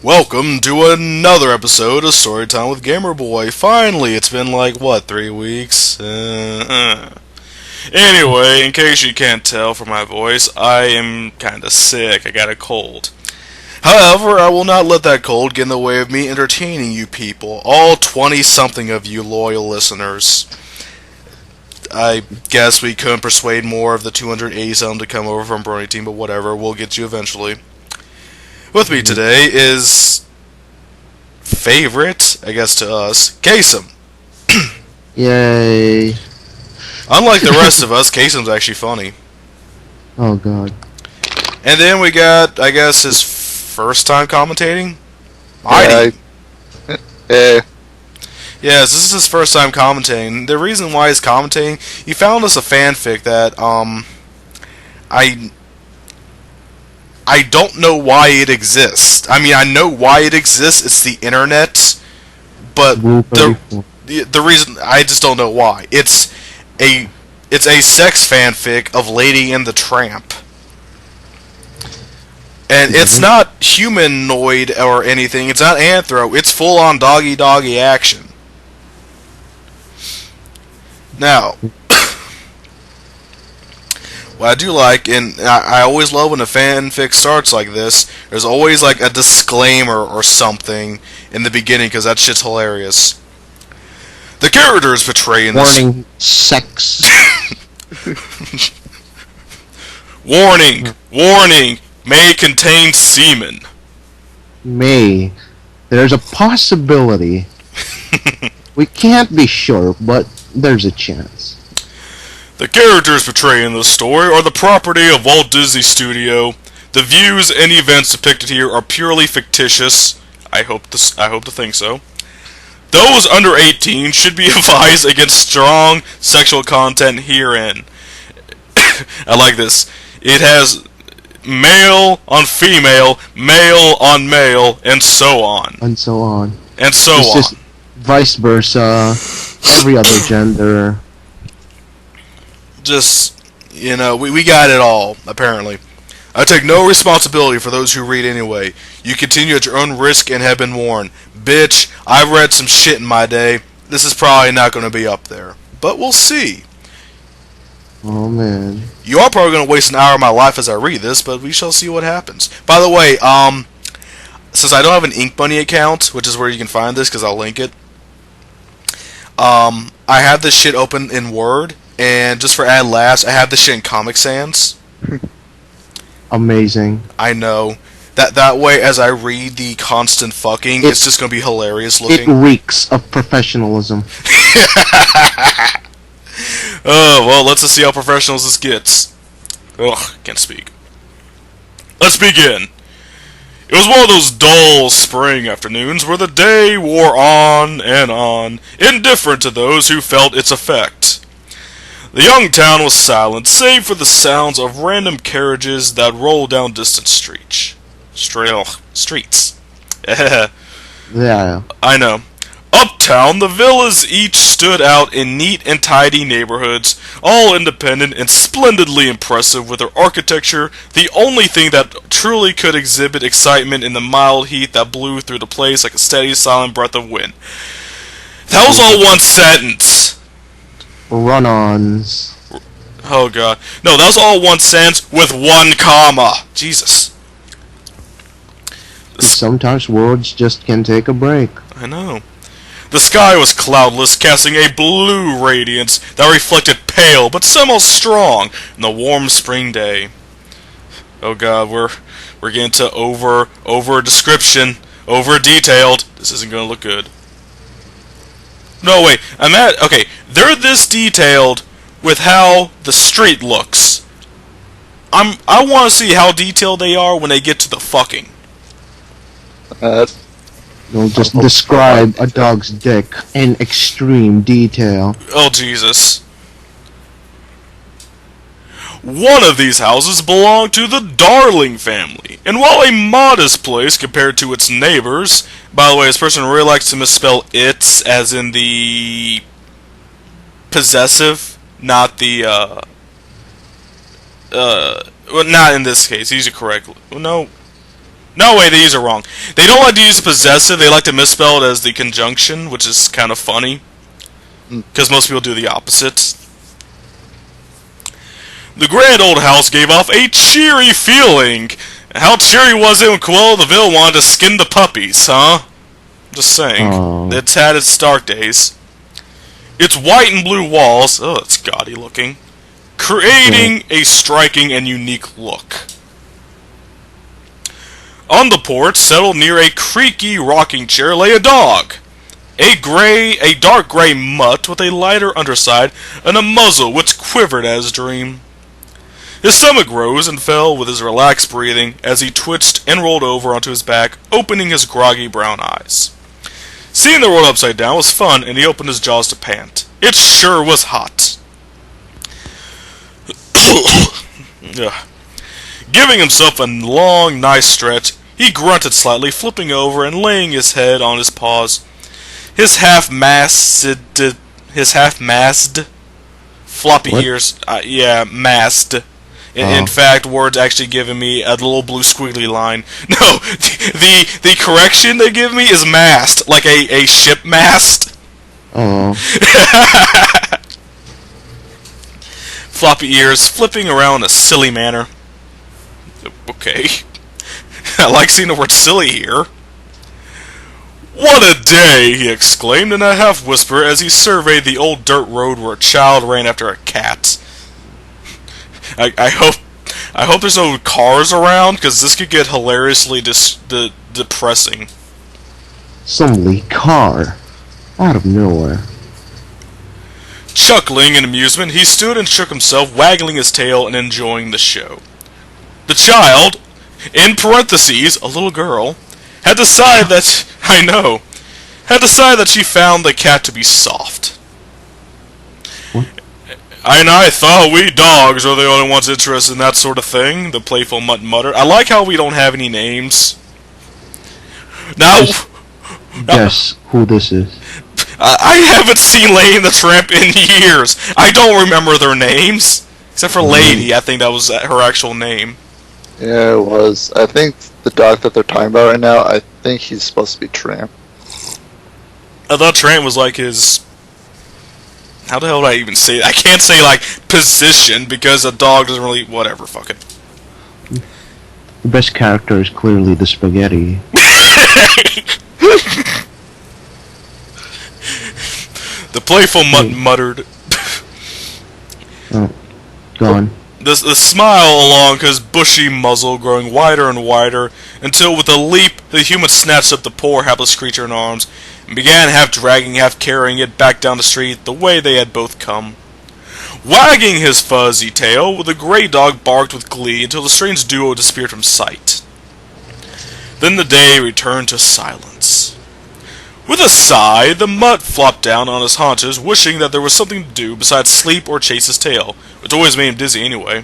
Welcome to another episode of Storytime with Gamerboy. Finally, it's been like, 3 weeks? Anyway, in case you can't tell from my voice, I am kinda sick. I got a cold. However, I will not let that cold get in the way of me entertaining you people, all 20-something of you loyal listeners. I guess we couldn't persuade more of the 280-some to come over from Brony Team, but whatever, we'll get you eventually. With me today is favorite, I guess to us, Kasem. Yay. Unlike the rest of us, Kasem's actually funny. Oh god. And then we got, I guess, his first time commentating? Mighty. Yes, this is his first time commentating. The reason why he's commentating, he found us a fanfic that, I don't know why it exists. I mean, I know why it exists. It's the internet, but the reason I just don't know why. It's a sex fanfic of Lady and the Tramp, and it's not humanoid or anything. It's not anthro. It's full on doggy action. Now. What I do like, and I always love when a fanfic starts like this, there's always like a disclaimer or something in the beginning, because that shit's hilarious. The characters portraying this... Warning, sex. Warning, may contain semen. May. There's a possibility. We can't be sure, but there's a chance. The characters portrayed in this story are the property of Walt Disney Studio. The views and events depicted here are purely fictitious. I hope to think so. Those under 18 should be advised against strong sexual content herein. I like this. It has male on female, male on male, and so on. And so on. And so it's on. Just vice versa. Every other gender. Just, you know, we got it all, apparently. I take no responsibility for those who read anyway. You continue at your own risk and have been warned. Bitch, I've read some shit in my day. This is probably not going to be up there. But we'll see. Oh, man. You are probably going to waste an hour of my life as I read this, but we shall see what happens. By the way, since I don't have an inkbunny account, which is where you can find this, because I'll link it, I have this shit open in Word. And just for add laughs, I have this shit in Comic Sans. Amazing. I know. That way, as I read the constant fucking, it's just going to be hilarious looking. It reeks of professionalism. Oh, well, let's just see how professional this gets. Ugh, can't speak. Let's begin. It was one of those dull spring afternoons where the day wore on, indifferent to those who felt its effect. The young town was silent, save for the sounds of random carriages that rolled down distant streets. Yeah. I know. Uptown, the villas each stood out in neat and tidy neighborhoods, all independent and splendidly impressive with their architecture, the only thing that truly could exhibit excitement in the mild heat that blew through the place like a steady, silent breath of wind. That was all one sentence. Run-ons. Oh god. No, that was all one sentence with one comma. Jesus. Sometimes words just can take a break. I know. The sky was cloudless, casting a blue radiance that reflected pale but somehow strong in the warm spring day. Oh god, we're getting to over description, over detailed. This isn't gonna look good. No, wait, okay, they're this detailed with how the street looks. I want to see how detailed they are when they get to the fucking. You'll just describe a dog's dick in extreme detail. Oh, Jesus. One of these houses belonged to the Darling family, and while a modest place compared to its neighbors, by the way, this person really likes to misspell its as in the possessive, not the, well, not in this case, he's correct. No, No, wait, they use it wrong. They don't like to use the possessive, they like to misspell it as the conjunction, which is kind of funny. Because most people do the opposite. The grand old house gave off a cheery feeling. How cheery was it when Cruella de Vil wanted to skin the puppies, huh? Just saying. Oh. It's had its dark days. Its white and blue walls, oh, it's gaudy looking, creating a striking and unique look. On the porch, settled near a creaky rocking chair, lay a dog. A dark gray mutt with a lighter underside and a muzzle which quivered as dream. His stomach rose and fell with his relaxed breathing as he twitched and rolled over onto his back, opening his groggy brown eyes. Seeing the world upside down was fun, and he opened his jaws to pant. It sure was hot. Giving himself a long, nice stretch, he grunted slightly, flipping over and laying his head on his paws. His half-mast floppy What? ears, mast. In fact, Word's actually giving me a little blue squiggly line. No, the correction they give me is mast, like a ship mast. Oh. Floppy ears, flipping around in a silly manner. Okay. I like seeing the word silly here. What a day, he exclaimed in a half-whisper as he surveyed the old dirt road where a child ran after a cat. I hope there's no cars around, because this could get hilariously depressing. Some car. Out of nowhere. Chuckling in amusement, he stood and shook himself, waggling his tail and enjoying the show. The child, in parentheses, a little girl, had decided that she found the cat to be soft. What? And I thought we dogs are the only ones interested in that sort of thing, the playful mutt muttered. I like how we don't have any names. Now, Guess who this is. I haven't seen Lady and the Tramp in years. I don't remember their names. Except for Lady, I think that was her actual name. Yeah, it was. I think the dog that they're talking about right now, I think he's supposed to be Tramp. I thought Tramp was like his... How the hell would I even say it? I can't say, like, position, because a dog doesn't really... Whatever, fuck it. The best character is clearly the spaghetti. The playful mutt muttered. Oh, gone. The smile along his bushy muzzle growing wider and wider, until with a leap the human snatched up the poor hapless creature in arms, and began half dragging, half carrying it back down the street the way they had both come. Wagging his fuzzy tail, the gray dog barked with glee until the strange duo disappeared from sight. Then the day returned to silence. With a sigh, the mutt flopped down on his haunches, wishing that there was something to do besides sleep or chase his tail, which always made him dizzy anyway.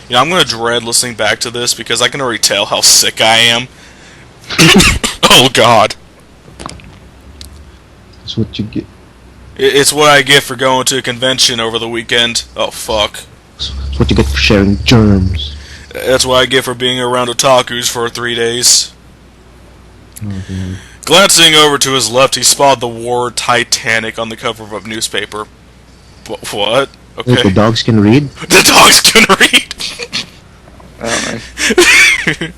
You know, I'm gonna dread listening back to this because I can already tell how sick I am. Oh God. That's what you get. It's what I get for going to a convention over the weekend. Oh fuck. That's what you get for sharing germs. That's what I get for being around otakus for 3 days. Oh, God. Glancing over to his left, he spotted the word Titanic on the cover of a newspaper. What? Okay. Wait, the dogs can read? The dogs can read! I don't know.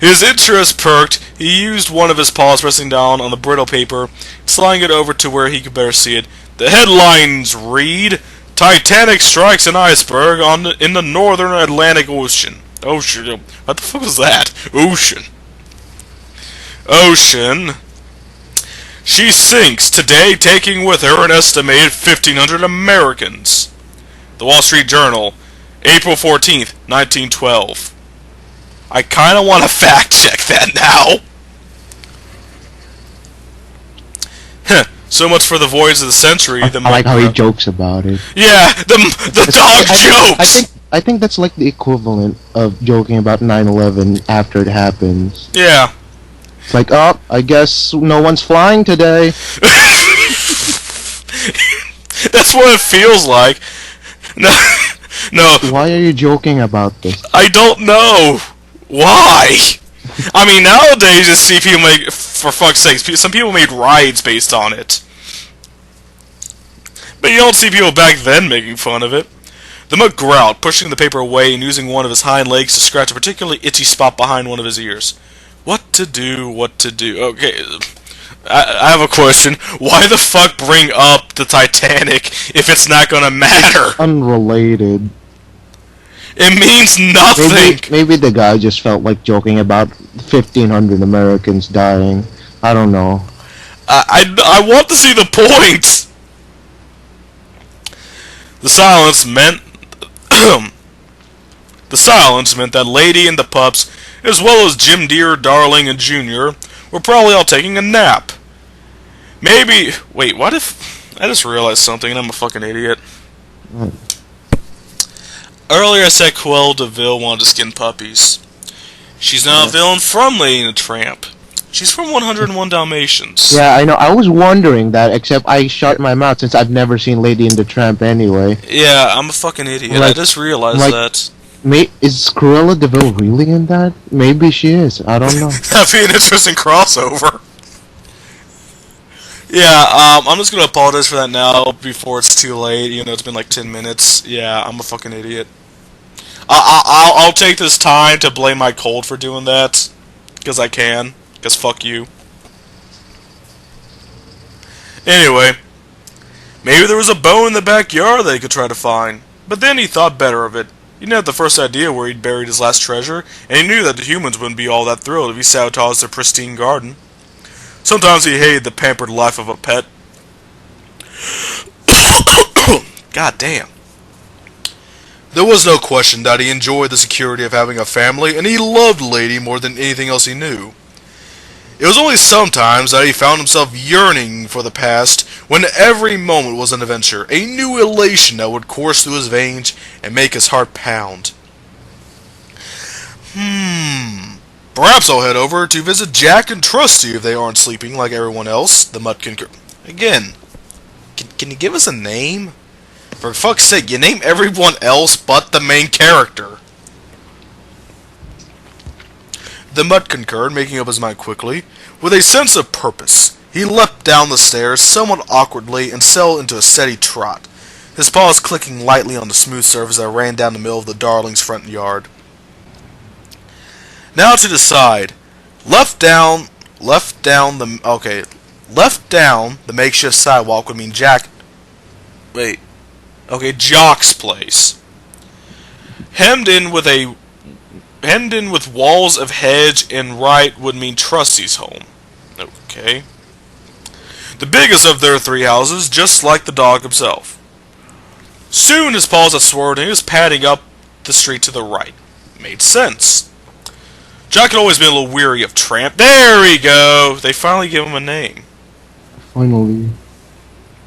His interest perked. He used one of his paws pressing down on the brittle paper, sliding it over to where he could better see it. The headlines read, Titanic strikes an iceberg in the northern Atlantic Ocean. Ocean. What the fuck was that? Ocean. Ocean. She sinks today, taking with her an estimated 1,500 Americans. The Wall Street Journal, April 14th, 1912. I kind of want to fact check that now. So much for the voice of the century. I like how he jokes about it. Yeah, the dog jokes. I think that's like the equivalent of joking about 9/11 after it happens. Yeah. It's like, oh, I guess no one's flying today. That's what it feels like. No. Why are you joking about this? I don't know. Why? I mean, nowadays you see people make, for fuck's sake, some people made rides based on it. But you don't see people back then making fun of it. The Mutt growled, pushing the paper away and using one of his hind legs to scratch a particularly itchy spot behind one of his ears. What to do, what to do. Okay, I have a question. Why the fuck bring up the Titanic if it's not gonna matter? It's unrelated. It means nothing! Maybe the guy just felt like joking about 1,500 Americans dying. I don't know. I want to see the point! The silence meant that Lady and the pups, as well as Jim Deere, Darling, and Junior, were probably all taking a nap. Maybe... Wait, what if... I just realized something and I'm a fucking idiot. Earlier I said Cruella de Vil wanted to skin puppies. She's not a villain from Lady and the Tramp. She's from 101 Dalmatians. Yeah, I know. I was wondering that, except I shut my mouth since I've never seen Lady and the Tramp anyway. Yeah, I'm a fucking idiot. I just realized that. Is Cruella de Vil really in that? Maybe she is. I don't know. That'd be an interesting crossover. Yeah, I'm just gonna apologize for that now before it's too late. You know, it's been like 10 minutes. Yeah, I'm a fucking idiot. I'll take this time to blame my cold for doing that, because I can. Because fuck you. Anyway, maybe there was a bone in the backyard they could try to find. But then he thought better of it. He didn't have the first idea where he'd buried his last treasure, and he knew that the humans wouldn't be all that thrilled if he sabotaged their pristine garden. Sometimes he hated the pampered life of a pet. God damn. There was no question that he enjoyed the security of having a family, and he loved Lady more than anything else he knew. It was only sometimes that he found himself yearning for the past, when every moment was an adventure, a new elation that would course through his veins and make his heart pound. Perhaps I'll head over to visit Jack and Trusty if they aren't sleeping like everyone else, the Mutt concurred. Again, can you give us a name? For fuck's sake, you name everyone else but the main character. The Mutt concurred, making up his mind quickly. With a sense of purpose, he leapt down the stairs somewhat awkwardly and settled into a steady trot, his paws clicking lightly on the smooth surface that ran down the middle of the Darling's front yard. Now to decide. Left down the makeshift sidewalk would mean Jock's place. Hemmed in with walls of hedge and right would mean Trusty's home. Okay. The biggest of their three houses, just like the dog himself. Soon his paws had swerved and he was padding up the street to the right. Made sense. Jack had always been a little weary of Tramp. There we go! They finally gave him a name. Finally.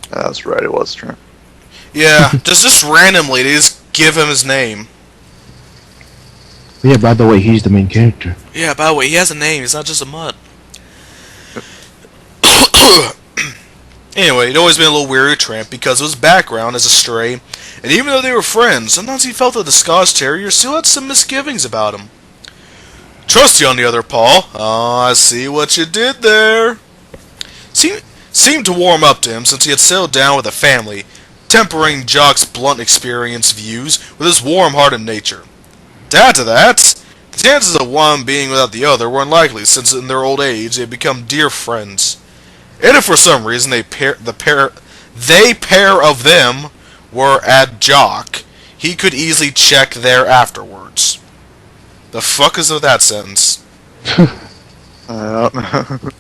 That's right, it was Tramp. Yeah, just randomly, they just give him his name. Yeah, by the way, he's the main character. Yeah, by the way, he has a name, he's not just a mutt. Anyway, he'd always been a little weary of Tramp because of his background as a stray, and even though they were friends, sometimes he felt that the Scotch Terrier still had some misgivings about him. Trusty, on the other paw, I see what you did there. Seemed to warm up to him since he had settled down with a family, tempering Jock's blunt experience views with his warm-hearted nature. To add to that, the chances of one being without the other were unlikely, since in their old age they had become dear friends. And if for some reason they pair of them were at Jock, he could easily check there afterwards. The fuck is with that sentence? I don't know.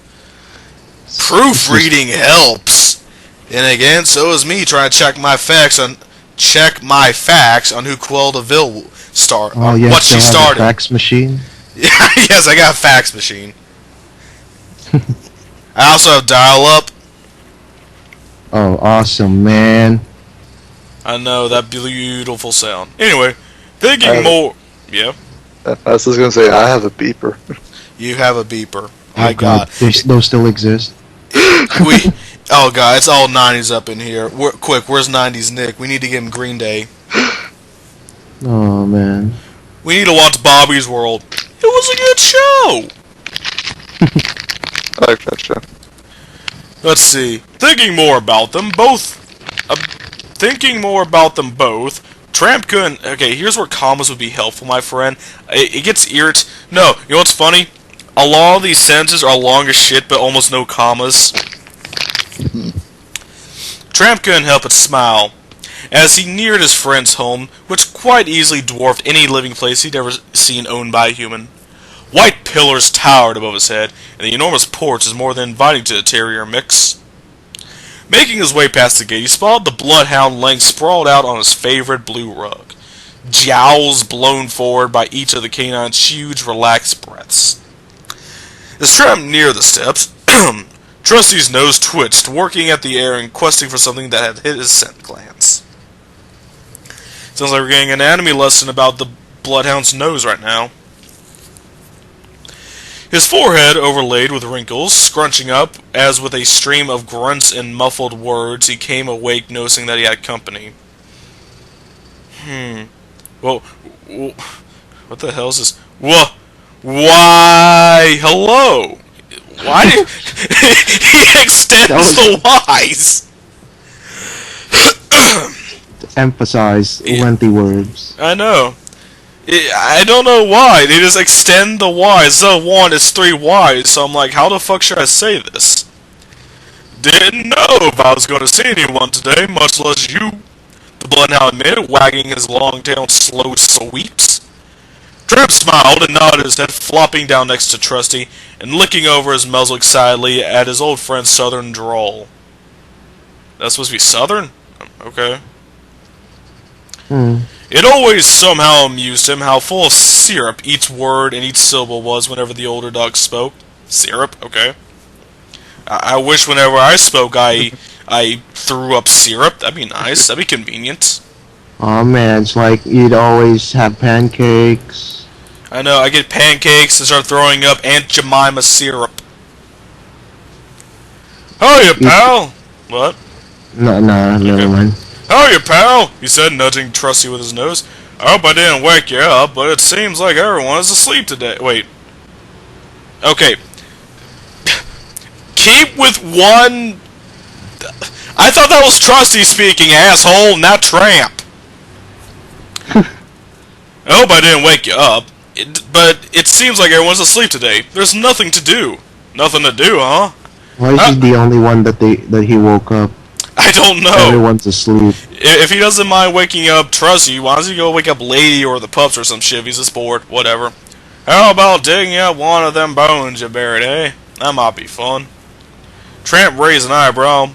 Proofreading helps. And again, so is me trying to check my facts on who Cruella de Vil what she started. A fax machine. Yeah, yes, I got a fax machine. I also have dial-up. Oh, awesome, man. I know, that beautiful sound. Anyway, thinking more... Yeah? I was just going to say, I have a beeper. You have a beeper. Oh, God. Those still exist? Oh, God, it's all 90s up in here. Quick, where's 90s Nick? We need to give him Green Day. Oh, man. We need to watch Bobby's World. It was a good show! I like that show. Let's see. Thinking more about them both, Tramp couldn't... Okay, here's where commas would be helpful, my friend. It gets irritating. No, you know what's funny? A lot of these sentences are long as shit, but almost no commas. Tramp couldn't help but smile as he neared his friend's home, which quite easily dwarfed any living place he'd ever seen owned by a human. White pillars towered above his head, and the enormous porch was more than inviting to the terrier mix. Making his way past the gate, he spotted the bloodhound laying sprawled out on his favorite blue rug, jowls blown forward by each of the canine's huge, relaxed breaths. As Tramp neared the steps, Trusty's nose twitched, working at the air and questing for something that had hit his scent glands. Sounds like we're getting an anatomy lesson about the bloodhound's nose right now. His forehead overlaid with wrinkles, scrunching up, as with a stream of grunts and muffled words, he came awake noticing that he had company. Well, what the hell is this? Why, hello! Why did... he extends the Y's! To emphasize lengthy words. I know. I don't know why. They just extend the Y. Instead of one, it's 3 Y's. So I'm like, how the fuck should I say this? Didn't know if I was going to see anyone today, much less you. The bloodhound admitted, wagging his long tail in slow sweeps. Tramp smiled and nodded his head, flopping down next to Trusty and licking over his muzzle excitedly at his old friend's southern drawl. That's supposed to be southern? Okay. It always somehow amused him how full of syrup each word and each syllable was whenever the older dog spoke. Syrup? Okay. I wish whenever I spoke I threw up syrup. That'd be nice. That'd be convenient. Oh man, it's like you'd always have pancakes. I know, I get pancakes and start throwing up Aunt Jemima syrup. Hiya, pal! What? No, never mind. Hiya, pal! He said, nudging Trusty with his nose. I hope I didn't wake you up, but it seems like everyone is asleep today. Wait. Okay. Keep with one... I thought that was Trusty speaking, asshole, not Tramp. I hope I didn't wake you up, but it seems like everyone's asleep today. There's nothing to do. Nothing to do, huh? Why is he the only one that he woke up? I don't know. Everyone's asleep. If he doesn't mind waking up Trusty, why doesn't he go wake up Lady or the pups or some shit if he's just bored? Whatever. How about digging up one of them bones you buried, eh? That might be fun. Tramp raised an eyebrow,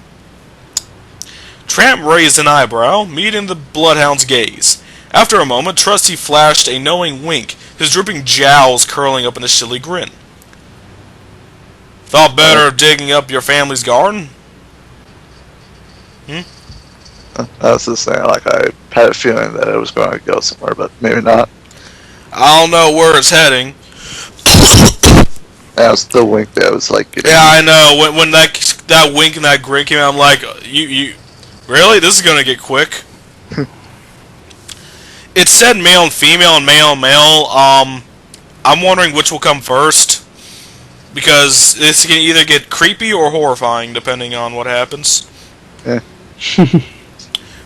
meeting the bloodhound's gaze. After a moment, Trusty flashed a knowing wink, his drooping jowls curling up in a silly grin. Thought better of digging up your family's garden? I was just saying, like, I had a feeling that it was going to go somewhere, but maybe not. I don't know where it's heading. Yeah, it was the wink that was like... Yeah, I know. When that wink and that grin came out, I'm like, you really? This is gonna get quick. It said male and female and male and male. I'm wondering which will come first. Because this can either get creepy or horrifying, depending on what happens. Yeah.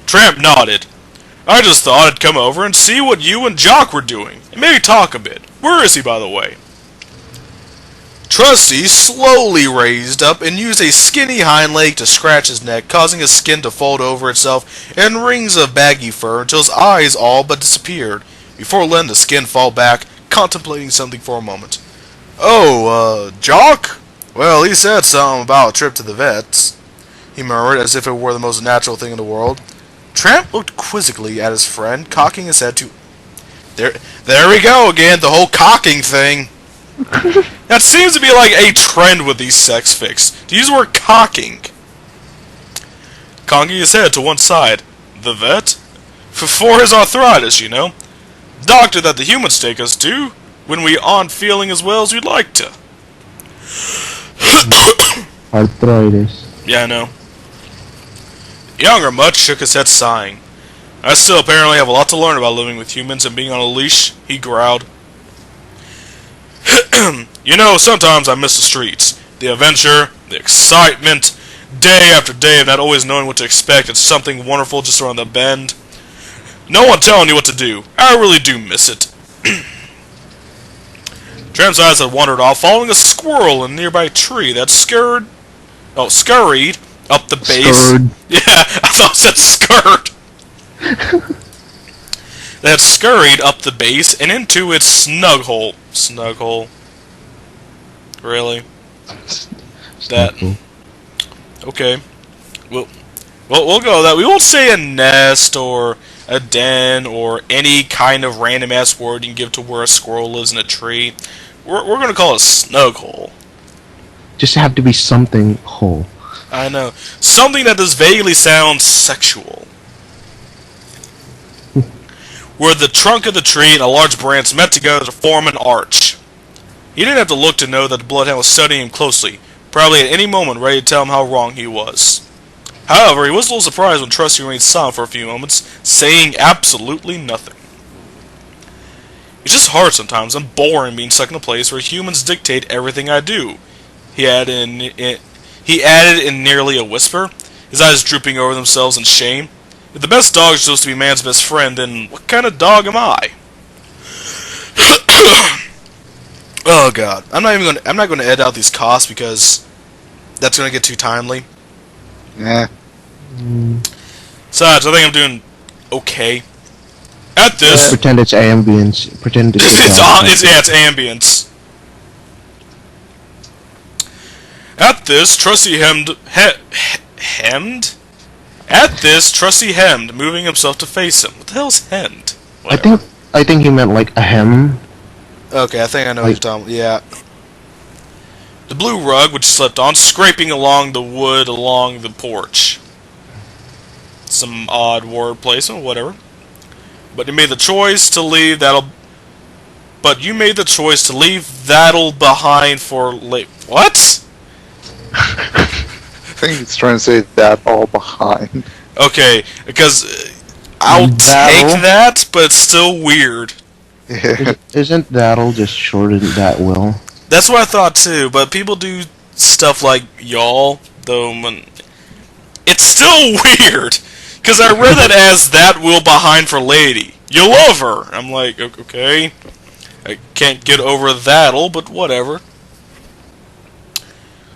Tramp nodded. I just thought I'd come over and see what you and Jock were doing, and maybe talk a bit. Where is he, by the way? Trusty slowly raised up and used a skinny hind leg to scratch his neck, causing his skin to fold over itself in rings of baggy fur until his eyes all but disappeared, before letting the skin fall back, contemplating something for a moment. Oh, Jock? Well, he said something about a trip to the vets, he murmured, as if it were the most natural thing in the world. Tramp looked quizzically at his friend, cocking his head to... There we go again, the whole cocking thing. That seems to be like a trend with these sex fics, to use the word cocking. Cocking his head to one side. The vet? For his arthritis, you know. Doctor that the humans take us to, when we aren't feeling as well as we'd like to. Arthritis. Yeah, I know. Younger Mutt shook his head, sighing. I still apparently have a lot to learn about living with humans and being on a leash, he growled. You know, sometimes I miss the streets. The adventure, the excitement, day after day of not always knowing what to expect and something wonderful just around the bend. No one telling you what to do. I really do miss it. Tramp's eyes had wandered off, following a squirrel in a nearby tree that scurried up the base. Scurred. Yeah, I thought it said scurred. That had scurried up the base and into its snug hole. Snug hole. Really? That. Okay. We'll go with that. We won't say a nest or a den or any kind of random ass word you can give to where a squirrel lives in a tree. We're gonna call it a snug hole. Just have to be something whole. I know. Something that does vaguely sound sexual. Where the trunk of the tree and a large branch met together to form an arch. He didn't have to look to know that the bloodhound was studying him closely, probably at any moment ready to tell him how wrong he was. However, he was a little surprised when Trusty remained silent for a few moments, saying absolutely nothing. It's just hard sometimes and boring being stuck in a place where humans dictate everything I do. He added in nearly a whisper, his eyes drooping over themselves in shame. If the best dog is supposed to be man's best friend, then what kind of dog am I? Oh god, I'm not going to edit out these coughs because that's going to get too timely. Yeah. Besides, I think I'm doing okay. At this, Pretend it's ambience. Pretend it's it's ambience. At this, Trusty hemmed. At this, Trusty hemmed, moving himself to face him. What the hell's hemmed? Whatever. I think he meant like a hem. Okay, I think I know what you're talking about. Yeah. The blue rug, which slept on, scraping along the wood along the porch. Some odd word placement, whatever. But you made the choice to leave that'll behind for late. What? I think he's trying to say that all behind. Okay, because I'll take that, but it's still weird. Yeah. Isn't that'll just shorten that will? That's what I thought too, but people do stuff like y'all, though, it's still weird. Because I read that as that will behind for lady. You love her. I'm like, okay. I can't get over that'll, but whatever.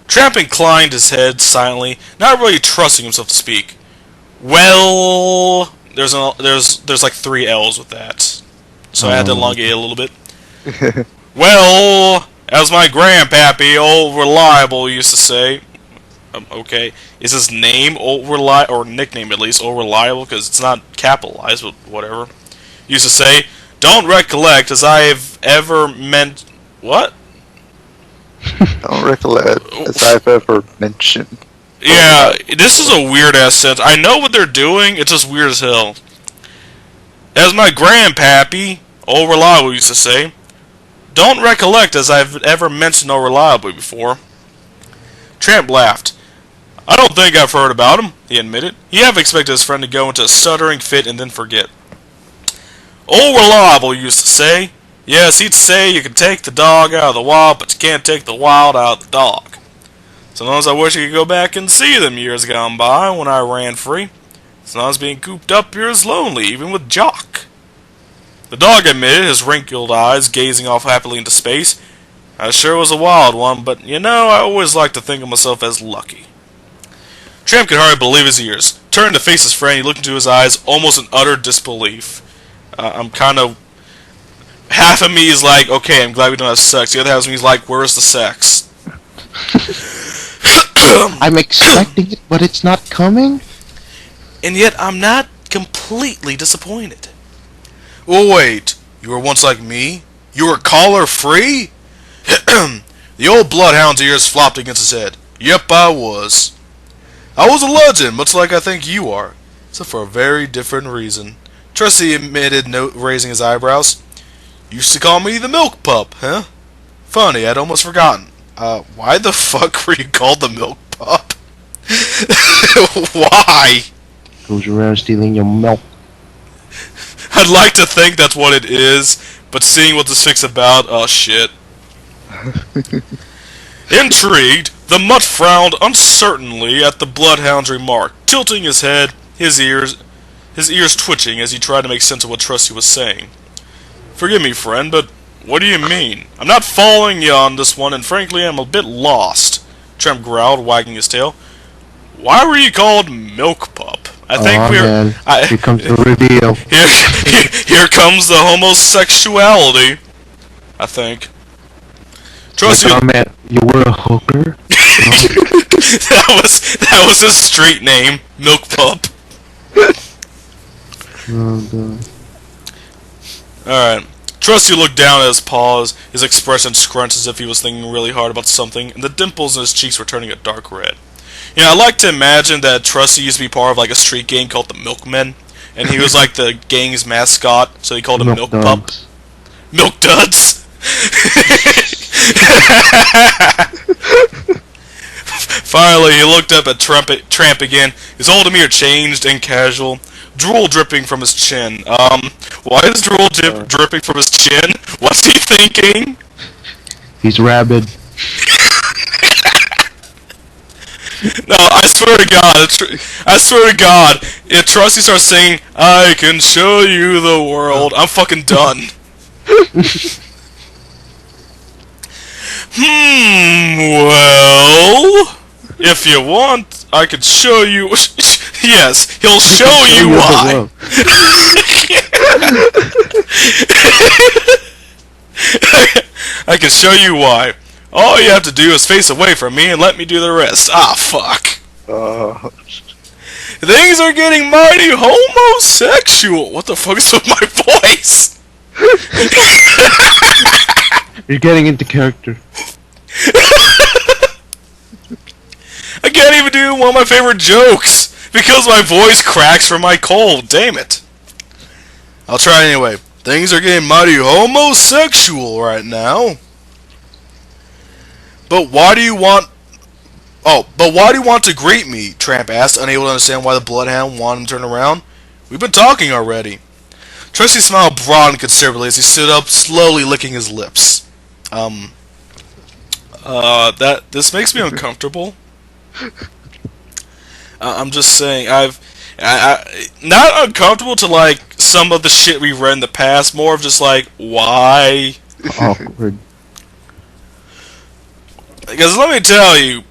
Tramp inclined his head silently, not really trusting himself to speak. Well, there's like 3 L's with that, so I had to elongate it a little bit. Well, as my grandpappy, old reliable, used to say. Okay, is his name old reliable, or nickname at least, old reliable? Because it's not capitalized, but whatever. Used to say, "Don't recollect as I have ever meant what." Don't recollect as I've ever mentioned. Yeah, this is a weird-ass sentence. I know what they're doing, it's just weird as hell. As my grandpappy, old reliable, used to say, "Don't recollect as I've ever mentioned old reliable before." Tramp laughed. "I don't think I've heard about him," he admitted. He half expected his friend to go into a stuttering fit and then forget. Old reliable used to say, yes, he'd say you can take the dog out of the wild, but you can't take the wild out of the dog. Sometimes I wish I could go back and see them years gone by when I ran free. Sometimes being cooped up here is lonely, even with Jock. The dog admitted, his wrinkled eyes gazing off happily into space. I sure was a wild one, but you know, I always like to think of myself as lucky. Tramp could hardly believe his ears. Turned to face his friend, he looked into his eyes, almost in utter disbelief. I'm kind of... Half of me is like, okay, I'm glad we don't have sex. The other half of me is like, where's the sex? I'm expecting it, but it's not coming? And yet, I'm not completely disappointed. Oh, wait. You were once like me? You were collar-free? The old bloodhound's ears flopped against his head. Yep, I was. I was a legend, much like I think you are, except for a very different reason. Trusty admitted, raising his eyebrows. Used to call me the milk pup, huh? Funny, I'd almost forgotten. Why the fuck were you called the milk pup? Why? Goes around stealing your milk. I'd like to think that's what it is, but seeing what this thing's about, oh shit. Intrigued, the mutt frowned uncertainly at the bloodhound's remark, tilting his head, his ears twitching as he tried to make sense of what Trusty was saying. "Forgive me, friend, but what do you mean? I'm not following you on this one, and frankly, I'm a bit lost," Tramp growled, wagging his tail. "Why were you called Milk Pup? I think man. Here comes the reveal. Here comes the homosexuality. I think. Trusty. Oh man, you were a hooker? that was his street name, Milk Pup. Oh god. Alright. Trusty looked down at his paws, his expression scrunched as if he was thinking really hard about something, and the dimples in his cheeks were turning a dark red. You know, I like to imagine that Trusty used to be part of like a street gang called the Milkmen, and he was like the gang's mascot, so he called him Milk Pup. Milk Duds! Finally, he looked up at Tramp again, his old demeanor changed and casual, drool dripping from his chin. Why is drool dripping from his chin? What's he thinking? He's rabid. No, I swear to God, if Trusty starts saying, "I can show you the world," I'm fucking done. Well, if you want, I could show you. Yes, he'll show you why. I can show you why. All you have to do is face away from me and let me do the rest. Ah, fuck. Things are getting mighty homosexual. What the fuck is with my voice? You're getting into character. I can't even do one of my favorite jokes because my voice cracks from my cold. Damn it. I'll try anyway. Things are getting mighty homosexual right now. But why do you want to greet me? Tramp asked, unable to understand why the Bloodhound wanted him to turn around. We've been talking already. Trusty's smile broadened considerably as he stood up, slowly licking his lips. This makes me uncomfortable. I'm just saying, I not uncomfortable to like some of the shit we've read in the past, more of just like, why? Awkward. Because let me tell you,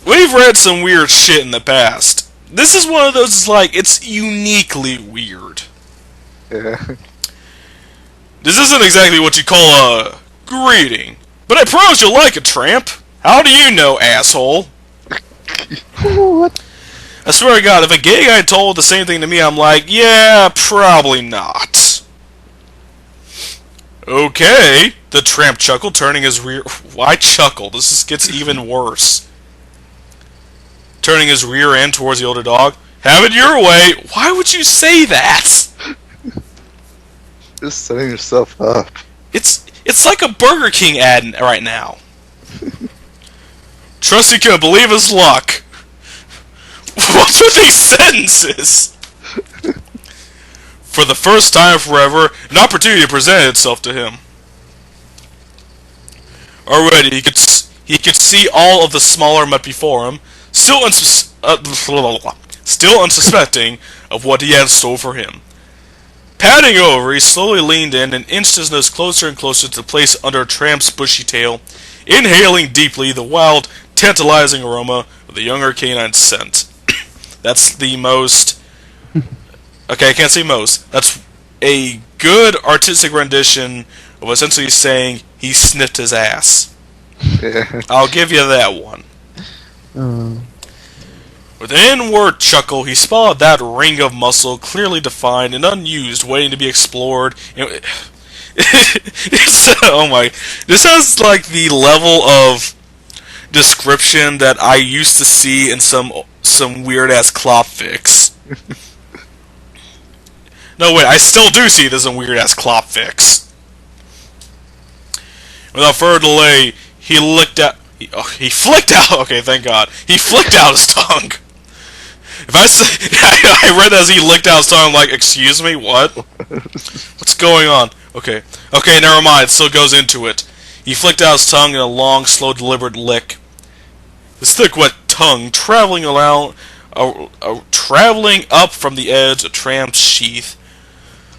we've read some weird shit in the past. This is one of those, like, it's uniquely weird. Yeah. This isn't exactly what you call a greeting, but I promise you'll like it, Tramp. How do you know, asshole? What? I swear to God, if a gay guy told the same thing to me, I'm like, yeah, probably not. Okay, the Tramp chuckled, turning his rear... Why chuckle? This gets even worse. Turning his rear end towards the older dog. Have it your way. Why would you say that? Just setting yourself up. It's like a Burger King ad right now. Trusty couldn't believe his luck. What's with these sentences? For the first time forever, an opportunity presented itself to him. Already, he could see all of the smaller mutt before him, still unsuspecting of what he had in store for him. Padding over, he slowly leaned in and inched his nose closer and closer to the place under Tramp's bushy tail, inhaling deeply the wild, tantalizing aroma of the younger canine's scent. That's the most... Okay, I can't say most. That's a good artistic rendition of essentially saying he sniffed his ass. Yeah. I'll give you that one. With an inward chuckle, he spotted that ring of muscle, clearly defined and unused, waiting to be explored. Oh my... This has like the level of description that I used to see in some weird-ass clop fix. No, wait, I still do see this in weird-ass clop fix. Without further delay, he flicked out... Okay, thank God. He flicked out his tongue. If I say... I read that as he licked out his tongue, I'm like, excuse me, what? What's going on? Okay, never mind, it still goes into it. He flicked out his tongue in a long, slow, deliberate lick. His thick, wet tongue traveling up from the edge of Tramp's sheath,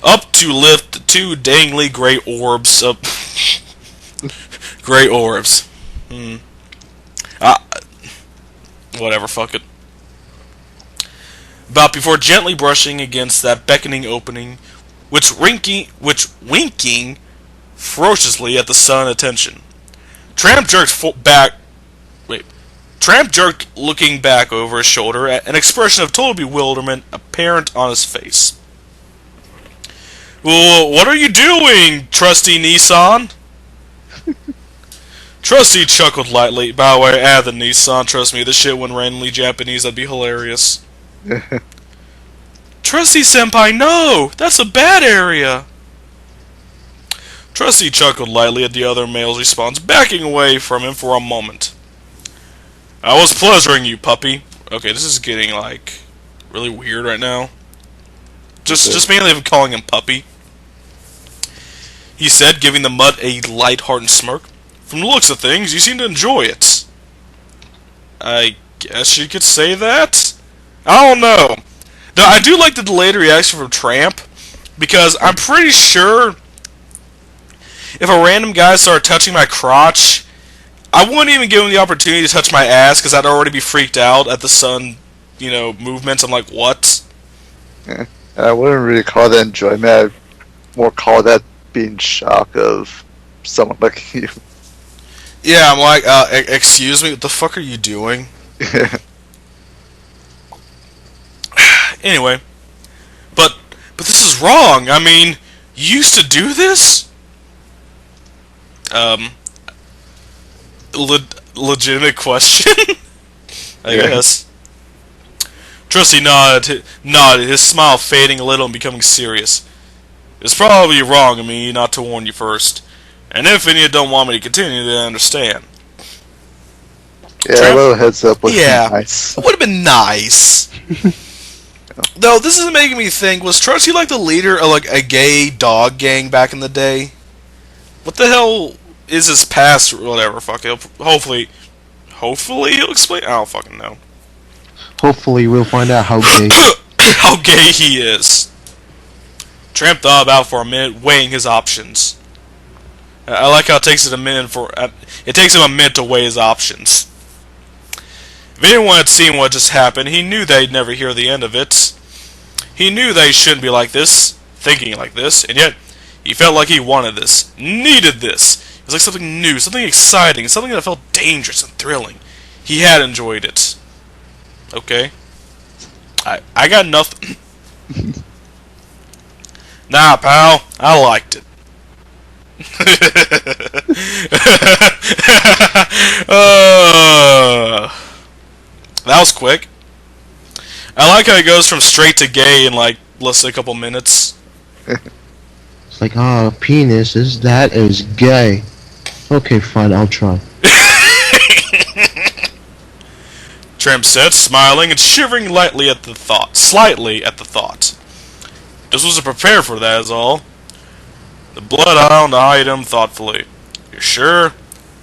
up to lift the two dangly gray orbs up. Gray orbs. Whatever, fuck it. About before gently brushing against that beckoning opening, which winking ferociously at the sun attention. Tramp jerked looking back over his shoulder, an expression of total bewilderment apparent on his face. "Well, what are you doing, trusty Nissan?" Trusty chuckled lightly. By the way, add the Nissan, trust me, this shit went randomly Japanese, that'd be hilarious. "Trusty senpai, no! That's a bad area!" Trusty chuckled lightly at the other male's response, backing away from him for a moment. "I was pleasuring you, puppy." Okay, this is getting, like, really weird right now. Just mainly calling him puppy. He said, giving the mutt a light-hearted smirk. "From the looks of things, you seem to enjoy it." I guess you could say that? I don't know. Now, I do like the delayed reaction from Tramp, because I'm pretty sure if a random guy started touching my crotch, I wouldn't even give him the opportunity to touch my ass, because I'd already be freaked out at the sun, movements. I'm like, what? Yeah. I wouldn't really call that enjoyment. I'd more call that being shock of someone like you. Yeah, I'm like, excuse me, what the fuck are you doing? Anyway, but this is wrong. I mean, you used to do this? Legitimate question? I guess. Trusty nodded, his smile fading a little and becoming serious. "It's probably wrong of me not to warn you first. And if any of you don't want me to continue, then I understand." Yeah, a little heads up would be nice. It would have been nice. Though, this is making me think, was Trusty like the leader of like a gay dog gang back in the day? What the hell is his past or whatever? Fuck it. Hopefully he'll explain. I don't fucking know. Hopefully we'll find out how gay. How gay he is. Tramp thought about it for a minute, weighing his options. I like how it takes him a minute to weigh his options. If anyone had seen what just happened, he knew they'd never hear the end of it. He knew they shouldn't be like this, thinking like this, and yet he felt like he wanted this, needed this. It was like something new, something exciting, something that felt dangerous and thrilling. He had enjoyed it. Okay. I got nothing. Nah, pal, I liked it. That was quick. I like how he goes from straight to gay in like less than a couple minutes. It's like, penis is gay. Okay, fine, I'll try. Tramp said, smiling and shivering slightly at the thought. Just wasn't prepared for that, is all. The bloodhound eyed him thoughtfully. "You sure?"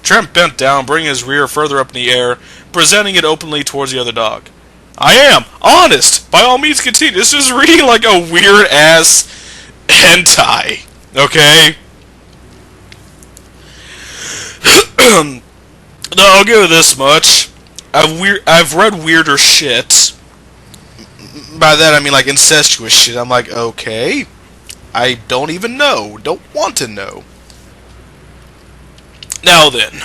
Tramp bent down, bringing his rear further up in the air, presenting it openly towards the other dog. "I am! Honest! By all means continue. This is reading like a weird-ass hentai. Okay? No, I'll give it this much. I've read weirder shit. By that I mean like incestuous shit. I'm like, okay. I don't even know. Don't want to know. Now then.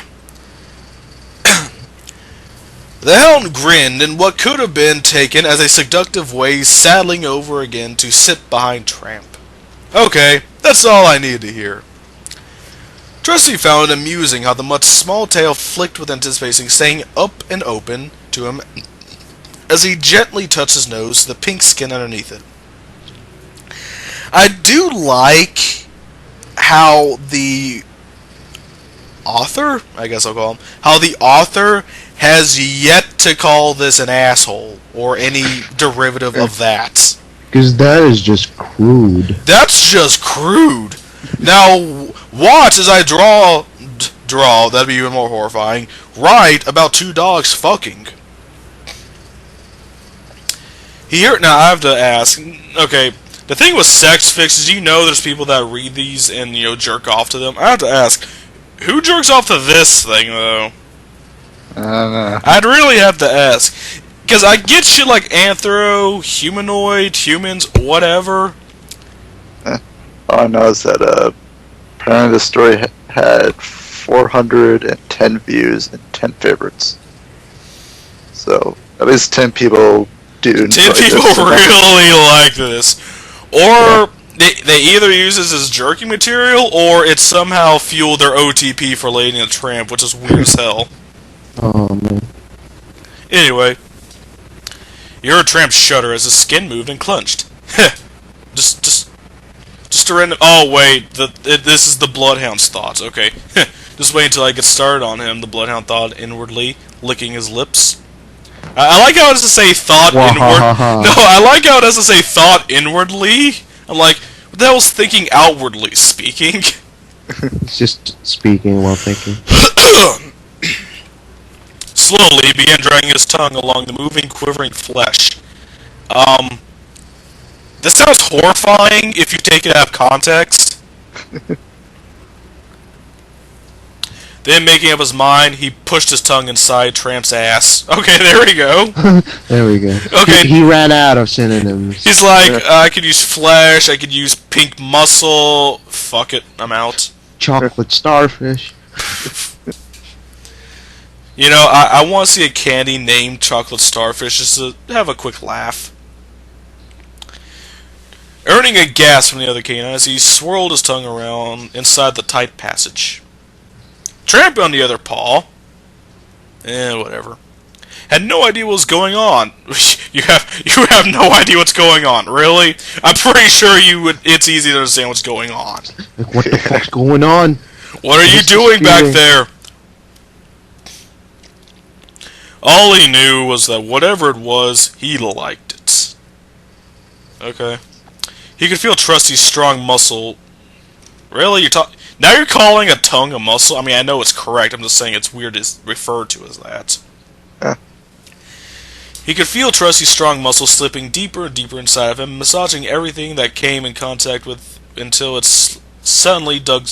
The hound grinned in what could have been taken as a seductive way, saddling over again to sit behind Tramp. Okay, that's all I needed to hear. Trusty found it amusing how the mutt's small tail flicked with anticipation, staying up and open to him as he gently touched his nose to the pink skin underneath it. I do like how the author, I guess I'll call him, how the author has yet to call this an asshole or any derivative of that. Because that is just crude. That's just crude. Now, watch as I draw Draw, that'd be even more horrifying. Write about two dogs fucking. Now I have to ask, okay, the thing with sex fics is, there's people that read these and, jerk off to them. I have to ask, who jerks off to this thing, though? I don't know. I'd really have to ask. Because I get shit like anthro, humanoid, humans, whatever. All I know is that apparently the story had 410 views and 10 favorites. So at least 10 people do enjoy 10 people this. really like this. Or they either use this as jerky material, or it somehow fueled their OTP for Lady and the Tramp, which is weird as hell. Oh man. Anyway, you heard Tramp shudder as his skin moved and clenched. just a random. Oh wait, this is the Bloodhound's thoughts. Okay, just wait until I get started on him. The Bloodhound thought inwardly, licking his lips. I like how it has to say thought inward. No, I like how it has to say thought inwardly. I'm like, what the hell's thinking outwardly speaking? It's just speaking while thinking. Slowly, he began dragging his tongue along the moving, quivering flesh. This sounds horrifying if you take it out of context. Then, making up his mind, he pushed his tongue inside Tramp's ass. Okay, there we go. There we go. Okay. He ran out of synonyms. He's like, I could use flesh, I could use pink muscle. Fuck it, I'm out. Chocolate starfish. I want to see a candy named Chocolate Starfish just to have a quick laugh. Earning a gasp from the other canine as he swirled his tongue around inside the tight passage. Tramp on the other paw, whatever, had no idea what was going on. You have no idea what's going on, really? I'm pretty sure it's easy to understand what's going on. Like, what the fuck's going on? What are you doing back there? All he knew was that whatever it was, he liked it. Okay. He could feel Trusty's strong muscle. Really? Now you're calling a tongue a muscle? I mean, I know it's correct. I'm just saying it's weird to refer to as that. He could feel Trusty's strong muscle slipping deeper and deeper inside of him, massaging everything that came in contact with until it suddenly dug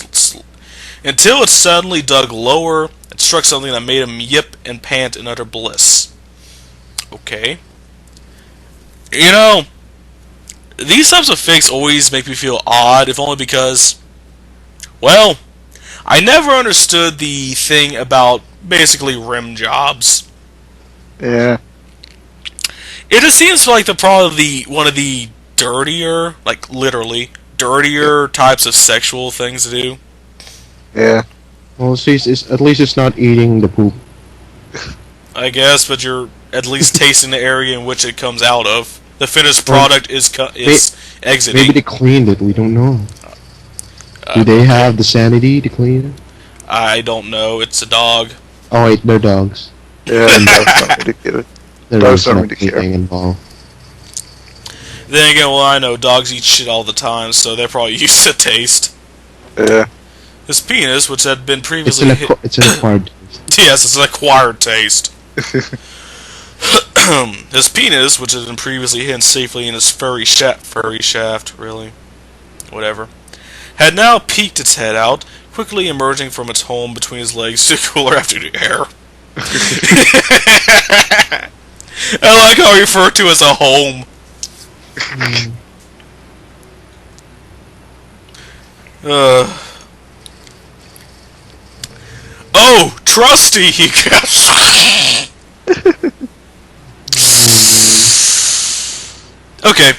lower and struck something that made him yip and pant in utter bliss. Okay. These types of fics always make me feel odd, if only because, well, I never understood the thing about basically rim jobs. Yeah. It just seems like probably one of the dirtier, like literally, dirtier types of sexual things to do. Yeah. Well, at least it's not eating the poop. I guess, but you're at least tasting the area in which it comes out of. The finished product is exiting. Maybe they cleaned it. We don't know. Do they have the sanity to clean it? I don't know. It's a dog. Oh wait, they're dogs. Yeah, and dogs don't really give it. Dogs don't really care. Involved. Then again, well, I know dogs eat shit all the time, so they're probably used to taste. Yeah. His penis, which had been previously it's an acquired taste. Yes, it's an acquired taste. His penis, which had been previously hidden safely in his furry shaft, really, whatever, had now peeked its head out, quickly emerging from its home between his legs to cooler afternoon air. I like how he referred to as a home. Oh, Trusty, he gasped. Okay.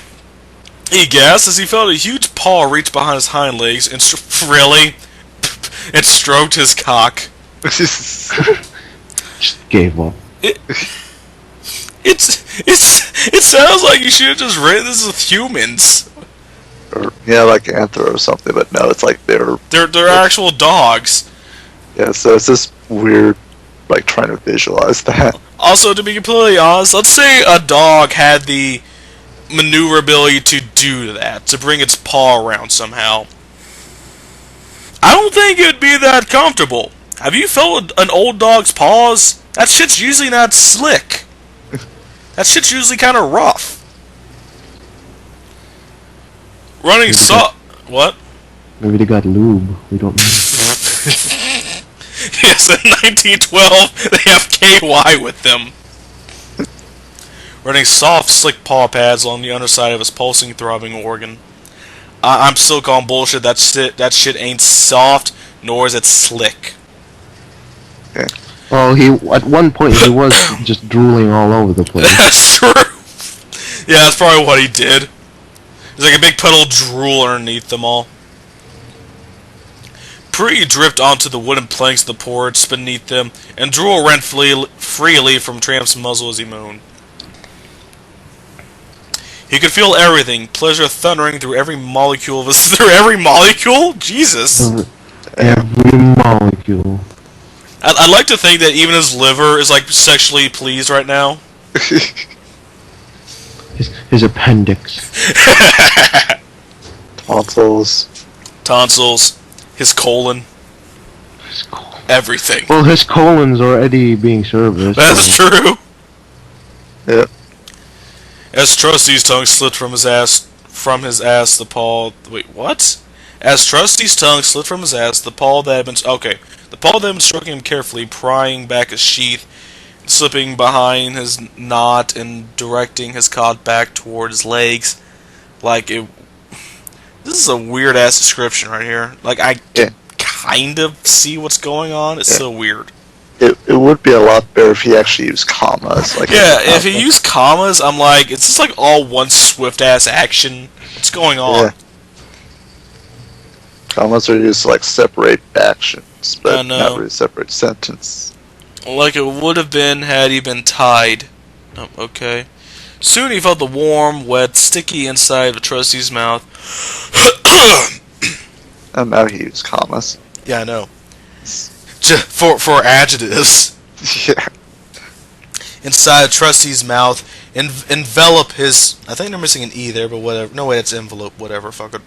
He gasped as he felt a huge paw reach behind his hind legs and really, it stroked his cock. Just gave up. It sounds like you should have just written this with humans. Or, yeah, like Anthro or something, but no, it's like they're actual dogs. Yeah, so it's just weird, like, trying to visualize that. Also, to be completely honest, let's say a dog had the maneuverability to do that, to bring its paw around somehow. I don't think it would be that comfortable. Have you felt an old dog's paws? That shit's usually not slick. That shit's usually kind of rough. Running What? Maybe they got lube. We don't know. Yes, in 1912, they have KY with them. Running soft, slick paw pads along the underside of his pulsing, throbbing organ. I'm still calling bullshit. That shit ain't soft, nor is it slick. Okay. Well, at one point he was just drooling all over the place. That's true. Yeah, that's probably what he did. There's like a big puddle of drool underneath them all. Pre dripped onto the wooden planks of the porch beneath them, and drool ran freely from Tramp's muzzle as he moaned. He could feel everything, pleasure thundering through every molecule of his... Through every molecule? Jesus! Every molecule. I'd like to think that even his liver is, like, sexually pleased right now. His appendix. Tonsils. His colon. Everything. Well, his colon's already being serviced. That's true. Yep. As Trusty's tongue slipped from his ass, the paw... Wait, what? As Trusty's tongue slipped from his ass, the paw that had been... Okay. The paw that had been stroking him carefully, prying back his sheath, slipping behind his knot, and directing his cock back toward his legs. Like, it... This is a weird-ass description right here. Like, I kind of see what's going on. It's so weird. It would be a lot better if he actually used commas. Like yeah, if he used commas, I'm like, it's just like all one swift-ass action. What's going on? Yeah. Commas are used to like separate actions, but not really separate sentence. Like it would have been had he been tied. Oh, okay. Soon he felt the warm, wet, sticky inside of Trusty's mouth. And now he used commas. Yeah, I know. For adjectives. Yeah. Inside Trusty's mouth, envelop his... I think they're missing an E there, but whatever. No, wait, it's envelope. Whatever, fuck it.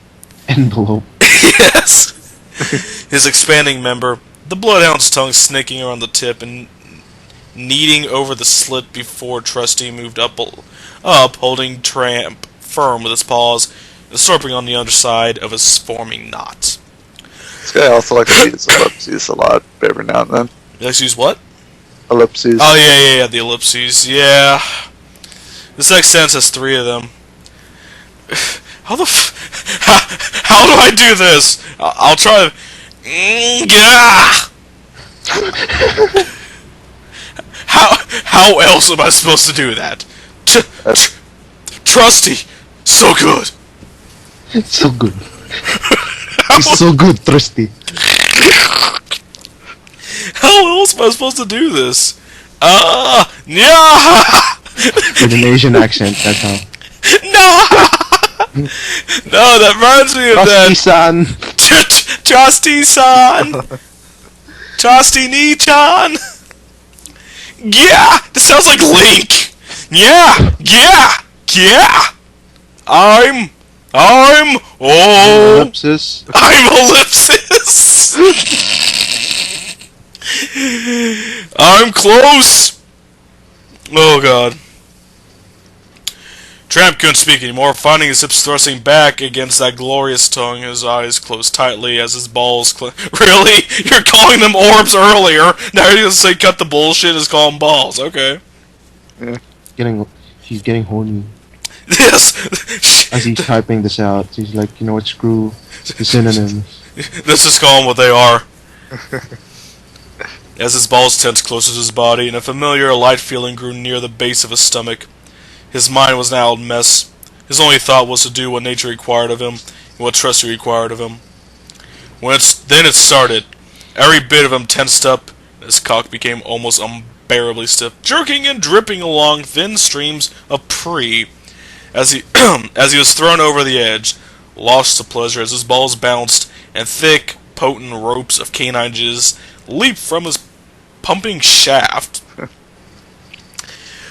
Envelope. Yes! His expanding member, the bloodhound's tongue snaking around the tip and kneading over the slit before Trusty moved up, holding Tramp firm with his paws and slurping on the underside of his forming knot. This guy also likes to use ellipses a lot every now and then. You like to use what? Ellipses. Oh, yeah, the ellipses. Yeah. This next sentence has 3 of them. How the how do I do this? I'll try to... How else am I supposed to do that? Trusty, so good. It's so good. It's so good, Trusty. How else am I supposed to do this? Yeah. With an Asian accent, that's how. No. No, that reminds me of Trusty-san. Trusty-san. Trusty-ni-chan. Yeah, this sounds like Link. Yeah. I'm Ellipsis. I'm ellipsis. I'm close. Oh god. Tramp couldn't speak anymore, finding his hips thrusting back against that glorious tongue. His eyes closed tightly as his balls Really? You're calling them orbs earlier. Now you're gonna say cut the bullshit and call them balls. Okay. Yeah. He's getting horny. Yes. As he's typing this out, he's like, you know what, screw the synonyms. Let's just call them what they are. As his balls tensed closer to his body, and a familiar light feeling grew near the base of his stomach. His mind was now a mess. His only thought was to do what nature required of him, and what Trusty required of him. Then it started. Every bit of him tensed up, and his cock became almost unbearably stiff, jerking and dripping along thin streams of pee as he as he was thrown over the edge, lost to pleasure as his balls bounced, and thick, potent ropes of canine jizz leaped from his pumping shaft.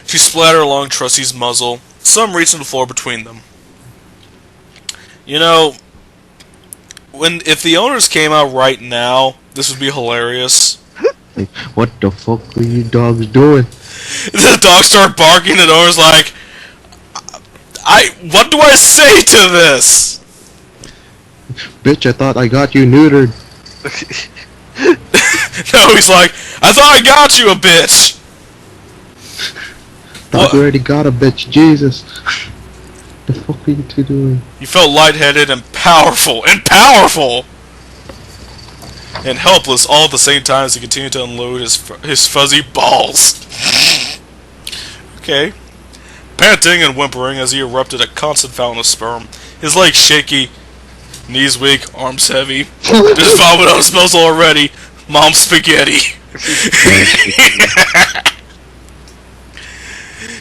She splattered along Trusty's muzzle, some reaching the floor between them. You know, if the owners came out right now, this would be hilarious. Like, what the fuck are you dogs doing? The dogs start barking, and the owner's like, what do I say to this? Bitch, I thought I got you neutered. No, he's like, I thought I got you a bitch. Thought you already got a bitch, Jesus. The fuck are you two doing? He felt lightheaded and powerful, and helpless all at the same time as he continued to unload his fuzzy balls. Okay. Panting and whimpering as he erupted a constant fountain of sperm. His legs shaky, knees weak, arms heavy. Just vomit on his muzzle already. Mom spaghetti.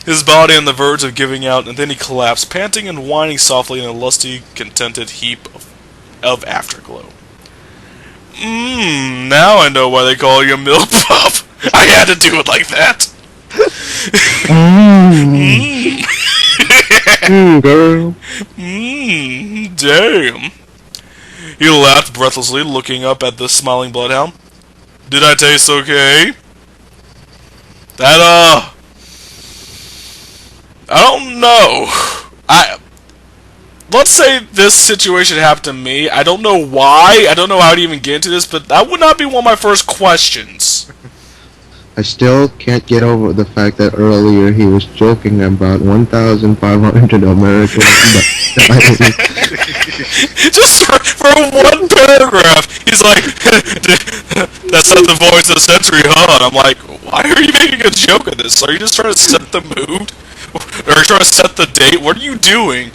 His body on the verge of giving out, and then he collapsed, panting and whining softly in a lusty, contented heap of afterglow. Now I know why they call you a milk pup. I had to do it like that. Girl. Damn. He laughed breathlessly, looking up at the smiling bloodhound. Did I taste okay? That, I don't know. Let's say this situation happened to me. I don't know why. I don't know how to even get into this, but that would not be one of my first questions. I still can't get over the fact that earlier he was joking about 1,500 Americans. Just for one paragraph, he's like, that's not the voice of the century, huh? And I'm like, why are you making a joke of this? Are you just trying to set the mood? Or are you trying to set the date? What are you doing?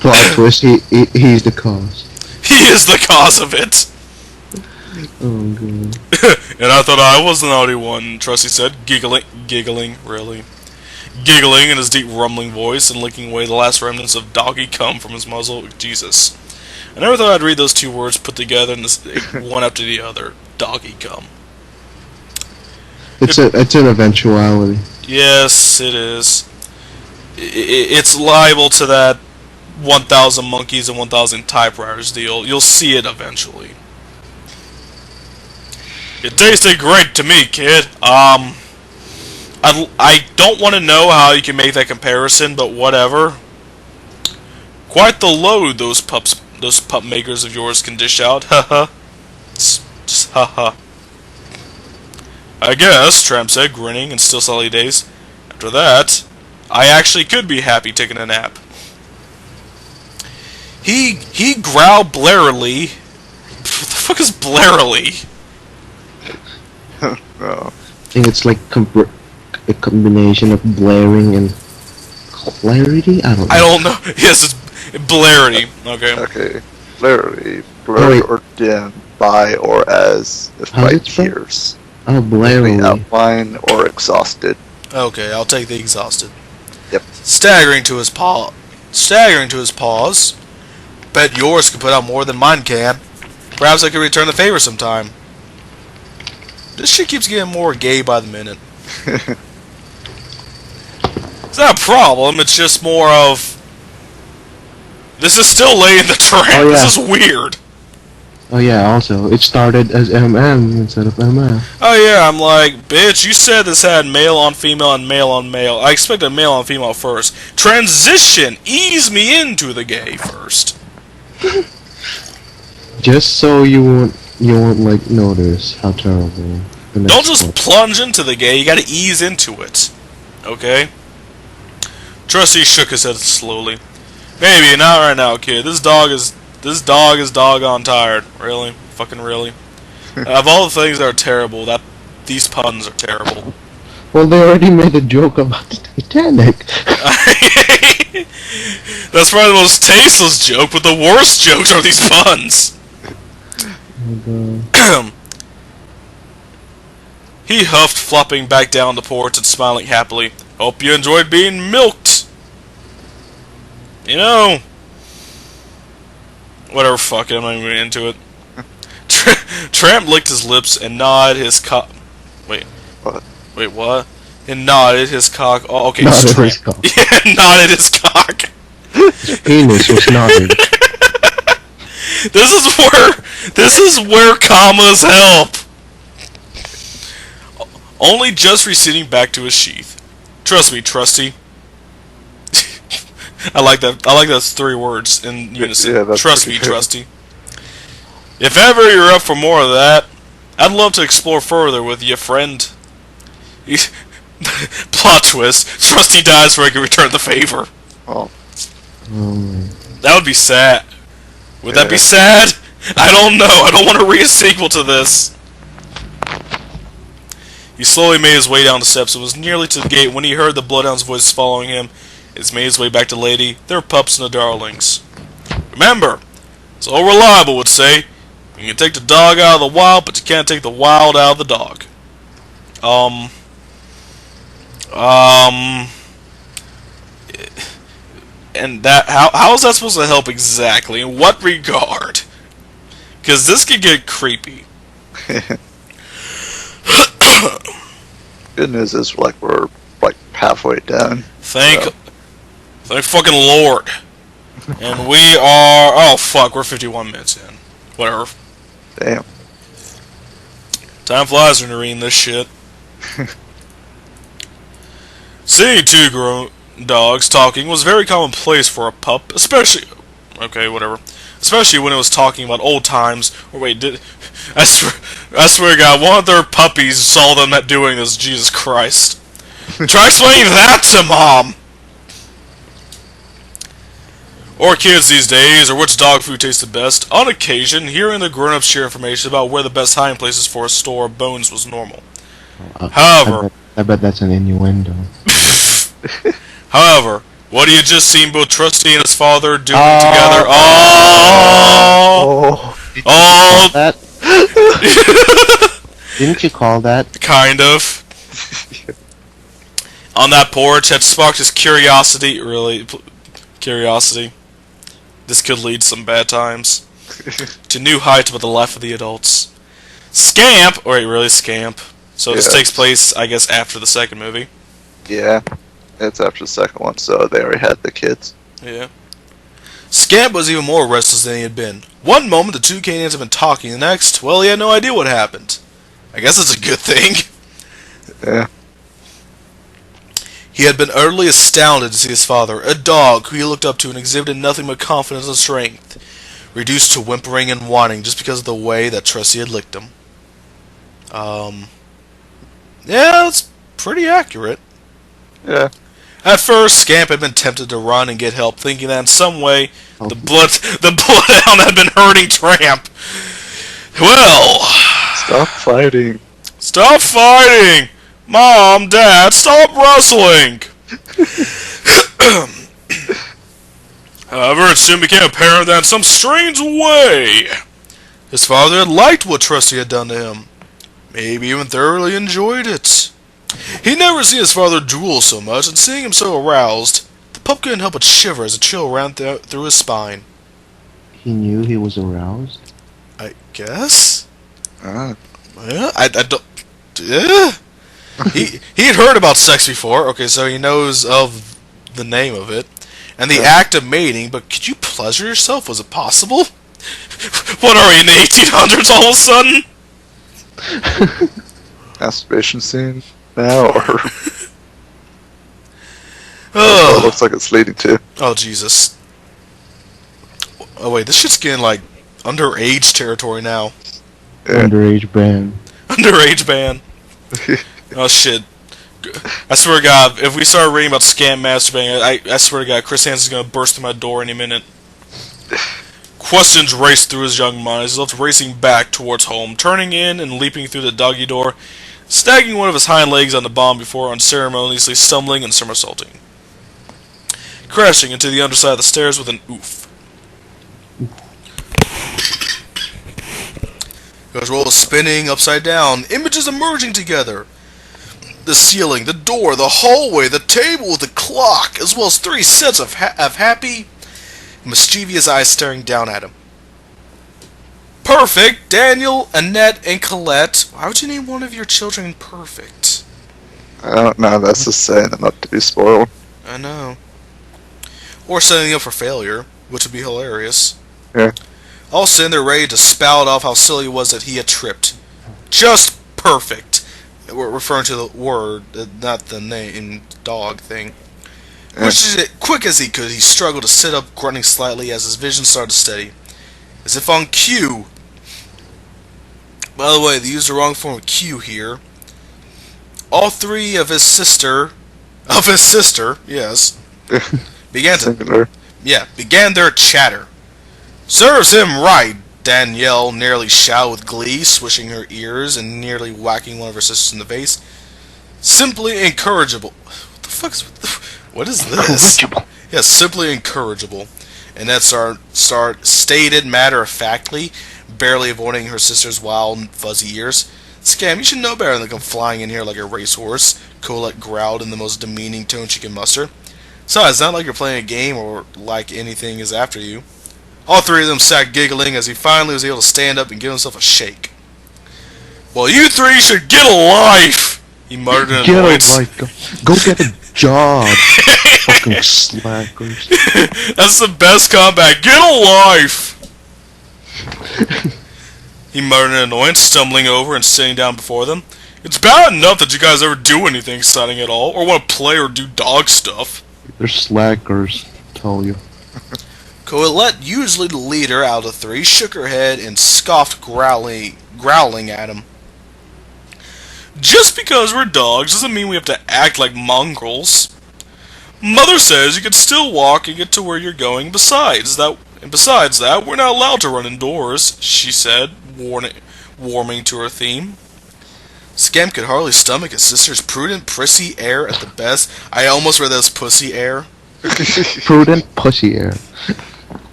Plot twist, he's the cause. He is the cause of it. Oh, God. And I thought I was the naughty one, Trusty said, giggling, really. Giggling in his deep rumbling voice and licking away the last remnants of doggy cum from his muzzle. Jesus. I never thought I'd read those two words put together in this, one after the other. Doggy cum. It's an eventuality. Yes, it is. It's liable to that 1,000 monkeys and 1,000 typewriters deal. You'll see it eventually. It tasted great to me, kid. I don't want to know how you can make that comparison, but whatever. Quite the load those pup makers of yours can dish out. Haha. Just haha. I guess, Tramp said, grinning and still slightly dazed. After that, I actually could be happy taking a nap. He growled blarily. What the fuck is blarily? Oh. I think it's like a combination of blaring and clarity? I don't know. Yes, it's blarity. Okay. Okay. Clarity, blurred or dim, by or as, if How's by it spelled? tears. Oh, blarily. Outline or exhausted. Okay, I'll take the exhausted. Yep. Staggering to his paws. Bet yours could put out more than mine can. Perhaps I could return the favor sometime. This shit keeps getting more gay by the minute. It's not a problem, it's just more of... This is still laying the Tramp. Oh, yeah. This is weird. Oh yeah, also, it started as MM instead of MF. Oh yeah, I'm like, bitch, you said this had male on female and male on male. I expected male on female first. Transition! Ease me into the gay first. Just so you won't like notice how terrible. Don't just plunge into the gay, you gotta ease into it. Okay? Trusty shook his head slowly. Maybe, not right now, kid. This dog is doggone tired. Really? Fucking really? Of all the things that are terrible, these puns are terrible. Well, they already made a joke about the Titanic. That's probably the most tasteless joke, but the worst jokes are these puns. Oh, God. He huffed, flopping back down the porch and smiling happily. Hope you enjoyed being milked. You know... Whatever, fuck it, I'm not even into it. Tramp licked his lips and nodded his cock... Wait, what? And nodded his cock... Oh, okay, Nodded straight. his cock. Yeah, nodded his cock. His penis was nodding. This is where commas help. only just receding back to his sheath. Trust me, Trusty. I like that. I like those 3 words in unison. Yeah, that's Trust me, pretty good. Trusty. If ever you're up for more of that, I'd love to explore further with you, friend. Plot twist. Trusty dies so he can return the favor. Oh, That would be sad. Would that be Yeah. sad? I don't know. I don't want to read a sequel to this. He slowly made his way down the steps and was nearly to the gate when he heard the Bloodhound's voice following him. He's made his way back to Lady, their pups and the darlings. Remember, as old Reliable would say, you can take the dog out of the wild, but you can't take the wild out of the dog. And that, how is that supposed to help exactly? In what regard? Because this could get creepy. good news is we're like halfway done. Thank fucking Lord. And we are, oh fuck, we're 51 minutes in. Whatever. Damn. Time flies when you're reading this shit. Seeing 2 grown dogs talking was very commonplace for a pup, especially... Okay, whatever. Especially when it was talking about old times. Or wait, I swear to God, one of their puppies saw them doing this. Jesus Christ. Try explaining that to Mom! Or kids these days, or which dog food tastes the best. On occasion, hearing the grown-ups share information about where the best hiding places for a store of bones was normal. However... I bet that's an innuendo. However, what do you just seen both Trusty and his father doing together? Oh! Oh! That? Didn't you call that? Kind of. On that porch had sparked his curiosity. Really? Curiosity. This could lead some bad times. To new heights with the life of the adults. Scamp! Wait, really? Scamp? So this takes place, I guess, after the second movie. Yeah, it's after the second one, so they already had the kids. Yeah. Scamp was even more restless than he had been. One moment the 2 canines had been talking, the next, well, he had no idea what happened. I guess it's a good thing. Yeah. He had been utterly astounded to see his father, a dog who he looked up to and exhibited nothing but confidence and strength, reduced to whimpering and whining just because of the way that Trusty had licked him. Yeah, that's pretty accurate. Yeah. At first, Scamp had been tempted to run and get help, thinking that in some way the bloodhound had been hurting Tramp. Well, Stop fighting. stop fighting! Mom, Dad, stop wrestling! However, it soon became apparent that in some strange way, his father had liked what Trusty had done to him. Maybe even thoroughly enjoyed it. He'd never seen his father drool so much, and seeing him so aroused, the pup couldn't help but shiver as a chill ran through his spine. He knew he was aroused? I guess? Ah. Yeah, I don't... Yeah. He had heard about sex before, okay, so he knows of the name of it, and the act of mating, but could you pleasure yourself? Was it possible? What are we, in the 1800s all of a sudden? Masturbation scene now, or Oh. it looks like it's leading to. Oh, Jesus. Oh, wait, this shit's getting, like, underage territory now. Yeah. Underage ban. Underage ban. Oh, shit. I swear to God, if we start reading about scam masturbating, I swear to God, Chris Hansen's gonna burst through my door any minute. Questions raced through his young mind as he left racing back towards home, turning in and leaping through the doggy door, snagging one of his hind legs on the bomb before unceremoniously stumbling and somersaulting, crashing into the underside of the stairs with an oof. His roll was spinning upside down, images emerging together. The ceiling, the door, the hallway, the table, the clock, as well as 3 sets of happy, mischievous eyes staring down at him. Perfect! Daniel, Annette, and Colette. Why would you name one of your children Perfect? I don't know. That's just saying them up to be spoiled. I know. Or setting up for failure, which would be hilarious. Yeah. All sitting there ready to spout off how silly it was that he had tripped. Just perfect. We're referring to the word, not the name, dog thing. Which is quick as he could, he struggled to sit up, grunting slightly as his vision started to steady. As if on cue. By the way, they used the wrong form of cue here. All three of his sister, yes, began their chatter. Serves him right, Danielle nearly shouted with glee, swishing her ears and nearly whacking one of her sisters in the face. Simply incorrigible. What the fuck is... What is this? Yeah, simply incorrigible. And that's our start stated matter-of-factly, barely avoiding her sister's wild, fuzzy ears. Scam, you should know better than come flying in here like a racehorse, Colette growled in the most demeaning tone she could muster. Besides, it's not like you're playing a game or like anything is after you. All three of them sat giggling as he finally was able to stand up and give himself a shake. Well, you three should get a life! He muttered in annoyance. Go get a job, fucking slackers. That's the best comeback. Get a life! He muttered in annoyance, stumbling over and sitting down before them. It's bad enough that you guys ever do anything exciting at all, or want to play or do dog stuff. They're slackers, I tell you. Colette, usually the leader out of the three, shook her head and scoffed, growling at him. Just because we're dogs doesn't mean we have to act like mongrels. Mother says you can still walk and get to where you're going. Besides that, we're not allowed to run indoors, she said, warming to her theme. Scamp could hardly stomach his sister's prudent, prissy air at the best. I almost read that as pussy air. Prudent pussy air.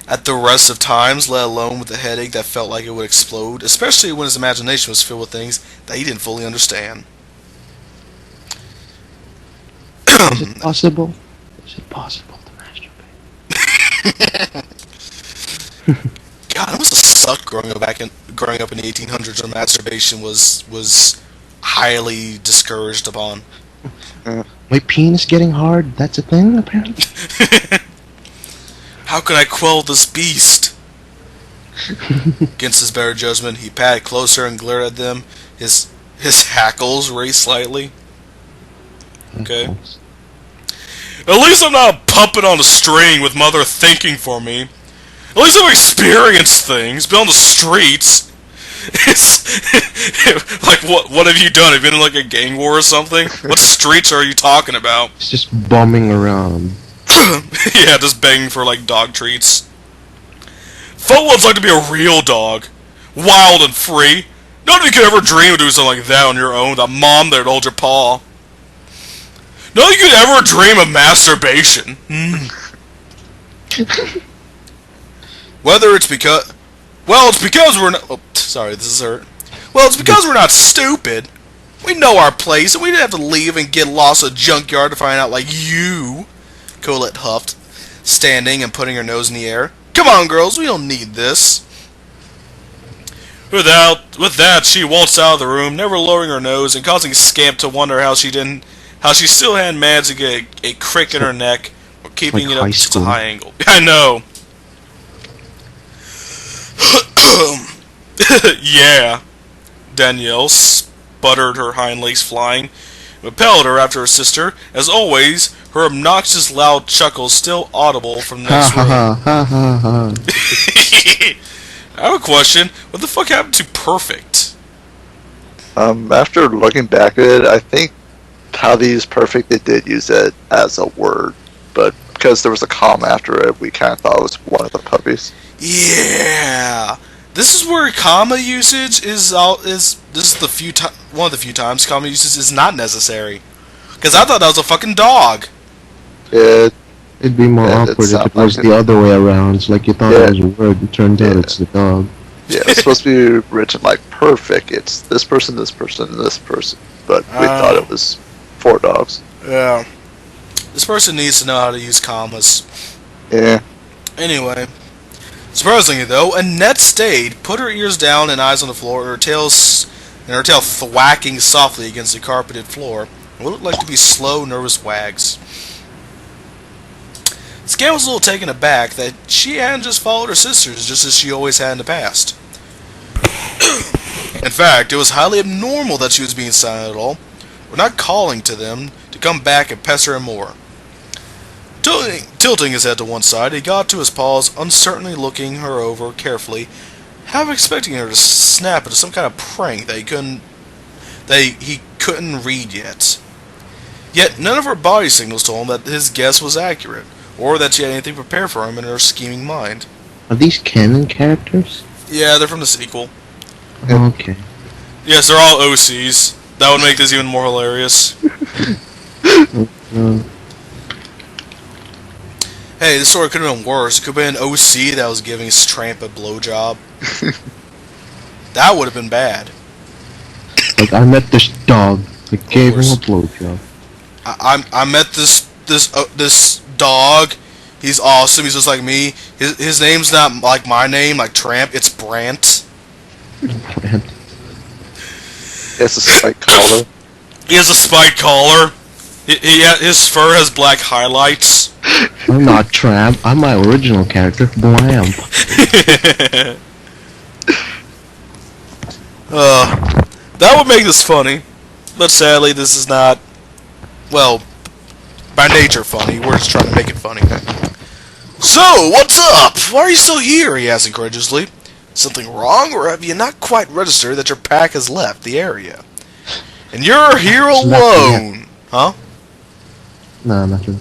At the rest of times, let alone with a headache that felt like it would explode, especially when his imagination was filled with things that he didn't fully understand. Is it possible? Is it possible to masturbate? God, it must have sucked growing up in the 1800s when masturbation was highly discouraged upon. My penis getting hard? That's a thing, apparently. How can I quell this beast? Against his better judgment, he padded closer and glared at them. His hackles raised slightly. Okay. At least I'm not a puppet on a string with Mother thinking for me. At least I've experienced things, been on the streets. It's like what have you done? Have you been in like a gang war or something? What streets are you talking about? It's just bumming around. Yeah, just begging for like dog treats. Felt what it's like to be a real dog, wild and free. None of you could ever dream of doing something like that on your own. That mom there'd hold your paw. None of you could ever dream of masturbation. Whether it's because... Well, it's because we're not... Oh, sorry, this is hurt. Well, it's because we're not stupid. We know our place, and we didn't have to leave and get lost at a junkyard to find out like you. Colette huffed, standing and putting her nose in the air. Come on, girls, we don't need this. With that, she waltzed out of the room, never lowering her nose and causing Scamp to wonder how she still hadn't managed to get a crick in her neck or keeping like it up high to school. a high angle. I know. Yeah. Danielle sputtered, her hind legs flying, repelled her after her sister. As always, her obnoxious loud chuckles still audible from the next room. I have a question. What the fuck happened to perfect? After looking back at it, I think how they used perfect, they did use it as a word, but because there was a comma after it, we kind of thought it was one of the puppies. Yeah, this is where comma usage is one of the few times comma usage is not necessary. Because I thought that was a fucking dog. It'd be more awkward if it was the other way around. It's like you thought it was a word, it turned out it's the dog. Yeah, it's supposed to be written like perfect. It's this person, this person, this person. But we thought it was 4 dogs. Yeah. This person needs to know how to use commas. Yeah. Anyway. Surprisingly, though, Annette stayed, put her ears down and eyes on the floor, and her tail thwacking softly against the carpeted floor. What looked like to be slow, nervous wags. Scam was a little taken aback that she hadn't just followed her sisters, just as she always had in the past. In fact, it was highly abnormal that she was being silent at all. We're not calling to them to come back and pester him more. Tilting his head to one side, he got to his paws, uncertainly looking her over carefully, half expecting her to snap into some kind of prank that he couldn't read yet. Yet none of her body signals told him that his guess was accurate, or that she had anything prepared for him in her scheming mind. Are these canon characters? Yeah, they're from the sequel. Okay. Yes, they're all OCs. That would make this even more hilarious. Hey, this story could have been worse. It could have been an OC that was giving Tramp a blowjob. That would have been bad. Like, I met this dog that gave him a blowjob. I met this dog. He's awesome. He's just like me. His name's not like my name, like Tramp. It's Brant. Brant. He has a spike collar. He has a spike collar. His fur has black highlights. I'm not Tramp. I'm my original character, Blam. That would make this funny, but sadly, this is not. Well, by nature funny. We're just trying to make it funny. So, what's up? Why are you still here? He asked incredulously. Something wrong, or have you not quite registered that your pack has left the area? And you're here alone. Huh? No, nothing.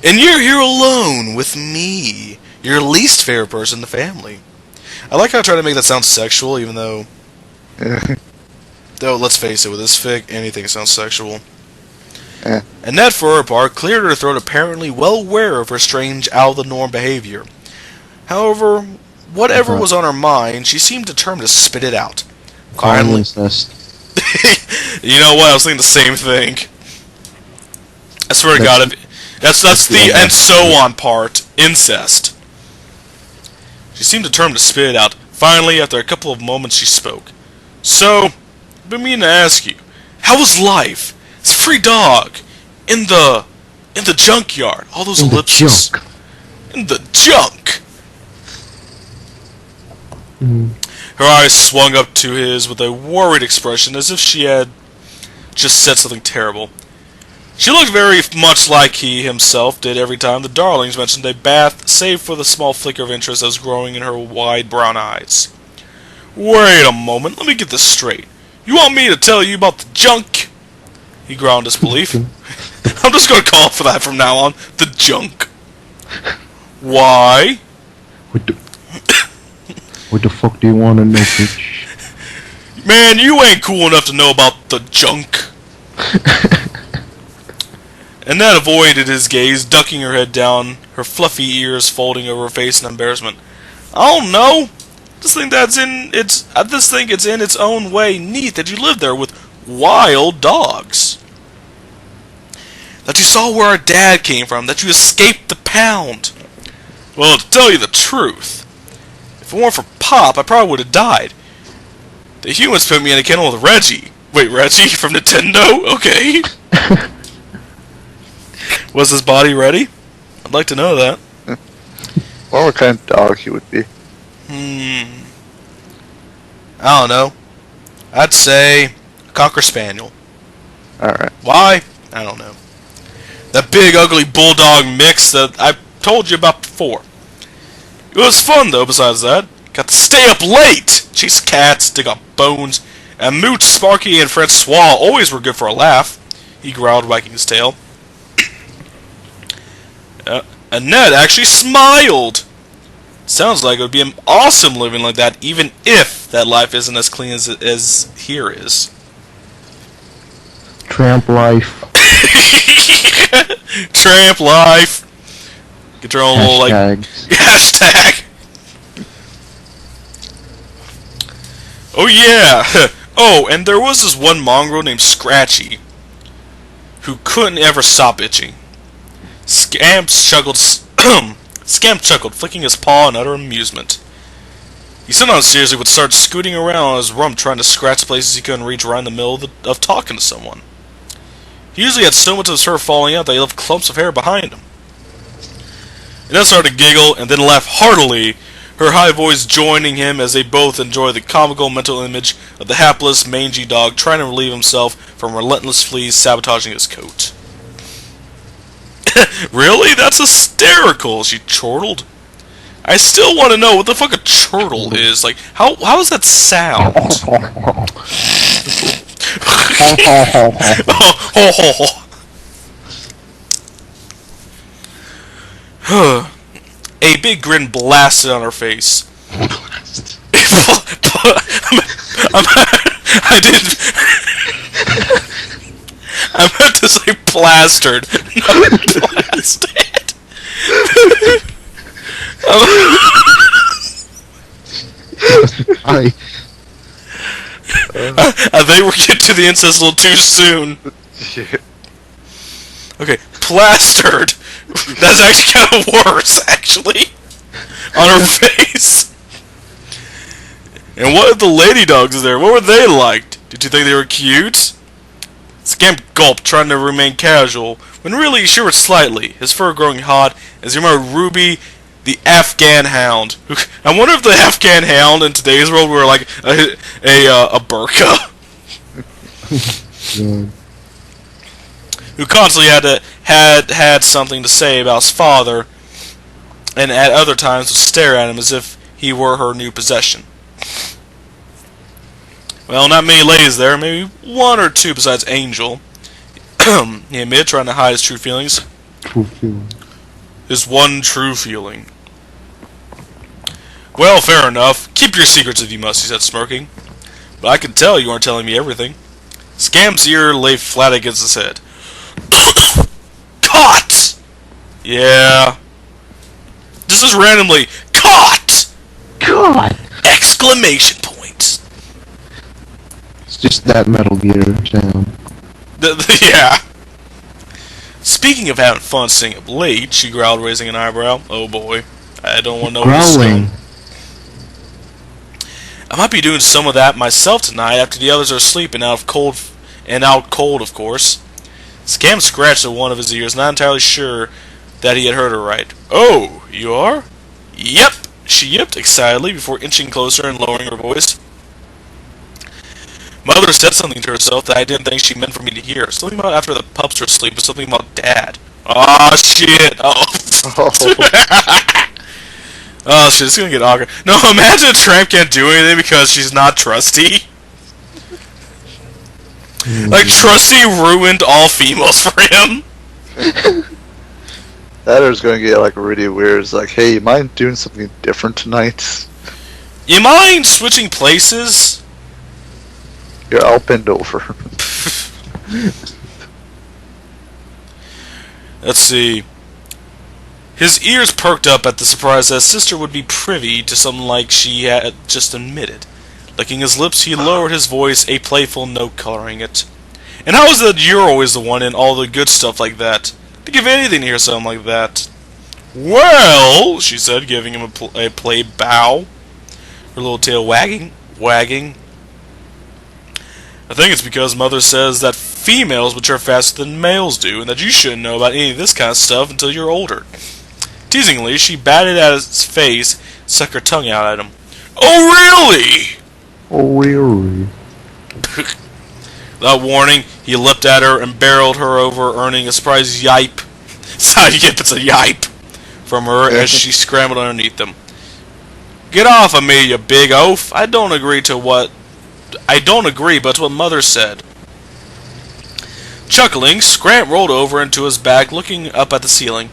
And you're here alone with me, your least favorite person in the family. I like how I try to make that sound sexual, even though... Though, let's face it, with this fic, anything sounds sexual. Annette, for her part, cleared her throat, apparently well aware of her strange, out-of-the-norm behavior. However, whatever was on her mind, she seemed determined to spit it out. Finally, incest. You know what? I was thinking the same thing. I swear to God, that's the and so on part. Incest. She seemed determined to spit it out. Finally, after a couple of moments, she spoke. So, I've been meaning to ask you, how was life? It's a free dog in the junkyard. All those ellipses. In the junk. Her eyes swung up to his with a worried expression, as if she had just said something terrible. She looked very much like he himself did every time the darlings mentioned a bath, save for the small flicker of interest that was growing in her wide brown eyes. Wait a moment, let me get this straight. You want me to tell you about the junk? He growled in disbelief. I'm just going to call for that from now on. The junk. Why? What the fuck do you want to know, bitch? Man, you ain't cool enough to know about the junk. Annette avoided his gaze, ducking her head down, her fluffy ears folding over her face in embarrassment. I don't know. I just think it's in its own way neat that you live there with wild dogs. That you saw where our dad came from, that you escaped the pound. Well, to tell you the truth, if it weren't for Pop, I probably would have died. The humans put me in a kennel with Reggie. Wait, Reggie from Nintendo? Okay. Was his body ready? I'd like to know that. Well, what kind of dog he would be? I don't know. I'd say a Cocker Spaniel. Alright. Why? I don't know. That big, ugly bulldog mix that I told you about before. It was fun, though, besides that. Got to stay up late! Chase cats, dig up bones, and Mooch, Sparky, and Francois always were good for a laugh. He growled, wagging his tail. Annette actually smiled! Sounds like it would be awesome living like that, even if that life isn't as clean as here is. Tramp life. Tramp life. Get your own little, like... Hashtag. Oh, yeah. Oh, and there was this one mongrel named Scratchy who couldn't ever stop itching. Scamp chuckled, flicking his paw in utter amusement. He sometimes seriously would start scooting around on his rump trying to scratch places he couldn't reach right in the middle of talking to someone. He usually had so much of his fur falling out that he left clumps of hair behind him. He then started to giggle and then laugh heartily her high voice joining him as they both enjoy the comical mental image of the hapless, mangy dog trying to relieve himself from relentless fleas sabotaging his coat. Really? That's hysterical, she chortled. I still want to know what the fuck a chortle is. Like, how does that sound? A big grin blasted on her face. I didn't. I meant to say plastered, not blasted. I think we're getting to the incest a little too soon. Okay, plastered. That's actually kind of worse, actually. On her face. And what are the lady dogs there? What were they like? Did you think they were cute? Scamp gulped, trying to remain casual, when really she was slightly, his fur growing hot as he remembered Ruby, the Afghan hound. I wonder if the Afghan hound in today's world were like a burqa. Yeah. Who constantly had something to say about his father, and at other times would stare at him as if he were her new possession. Well, not many ladies there, maybe one or two besides Angel. He admitted, trying to hide his true feelings. True feeling. His one true feeling. Well, fair enough. Keep your secrets if you must, he said, smirking. But I can tell you aren't telling me everything. Scamp's ear lay flat against his head. Caught! Yeah. Just as randomly, caught! God! Exclamation point. It's just that Metal Gear sound. Yeah. Speaking of having fun staying up late, she growled, raising an eyebrow. Oh boy. I don't want to know what's Growling. I might be doing some of that myself tonight after the others are asleep and out cold, of course. Scam scratched at one of his ears, not entirely sure that he had heard her right. Oh, you are? Yep, she yipped excitedly before inching closer and lowering her voice. Mother said something to herself that I didn't think she meant for me to hear. Something about after the pups are asleep, but something about Dad. Oh shit! Oh. Oh shit! It's gonna get awkward. No, imagine Tramp can't do anything because she's not trusty. Like Trusty ruined all females for him. That is going to get like really weird. It's like, hey, you mind doing something different tonight? You mind switching places? Yeah, I'll bend over. Let's see. His ears perked up at the surprise that his sister would be privy to something like she had just admitted. Licking his lips, he lowered his voice, a playful note coloring it. And how is it that you're always the one in all the good stuff like that? To give anything to hear something like that. Well, she said, giving him a play bow. Her little tail wagging. I think it's because Mother says that females mature faster than males do, and that you shouldn't know about any of this kind of stuff until you're older. Teasingly, she batted at his face, stuck her tongue out at him. Oh, really? Oh, really? Without warning, he leapt at her and barreled her over, earning a surprise yipe. It's not a yip, it's a yipe from her as she scrambled underneath them. Get off of me, you big oaf! I don't agree, but what Mother said. Chuckling, Scramp rolled over into his back, looking up at the ceiling.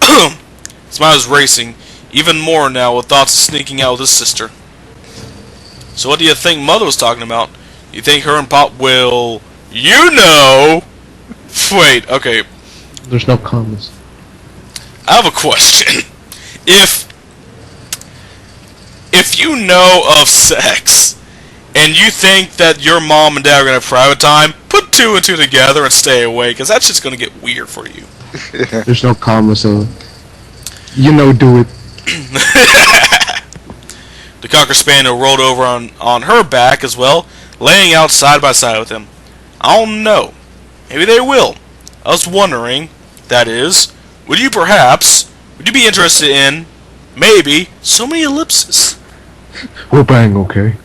His mind was racing, even more now with thoughts of sneaking out with his sister. So what do you think Mother was talking about? You think her and Pop will... You know! Wait, okay. There's no commas. I have a question. If you know of sex, and you think that your mom and dad are going to have private time, put two and two together and stay away, because that shit's going to get weird for you. There's no commas, so... You know, do it. The Cocker Spaniel rolled over on her back as well, laying out side by side with him. I don't know. Maybe they will. I was wondering, that is, would you be interested in Maybe. So many ellipses. We'll bang, okay?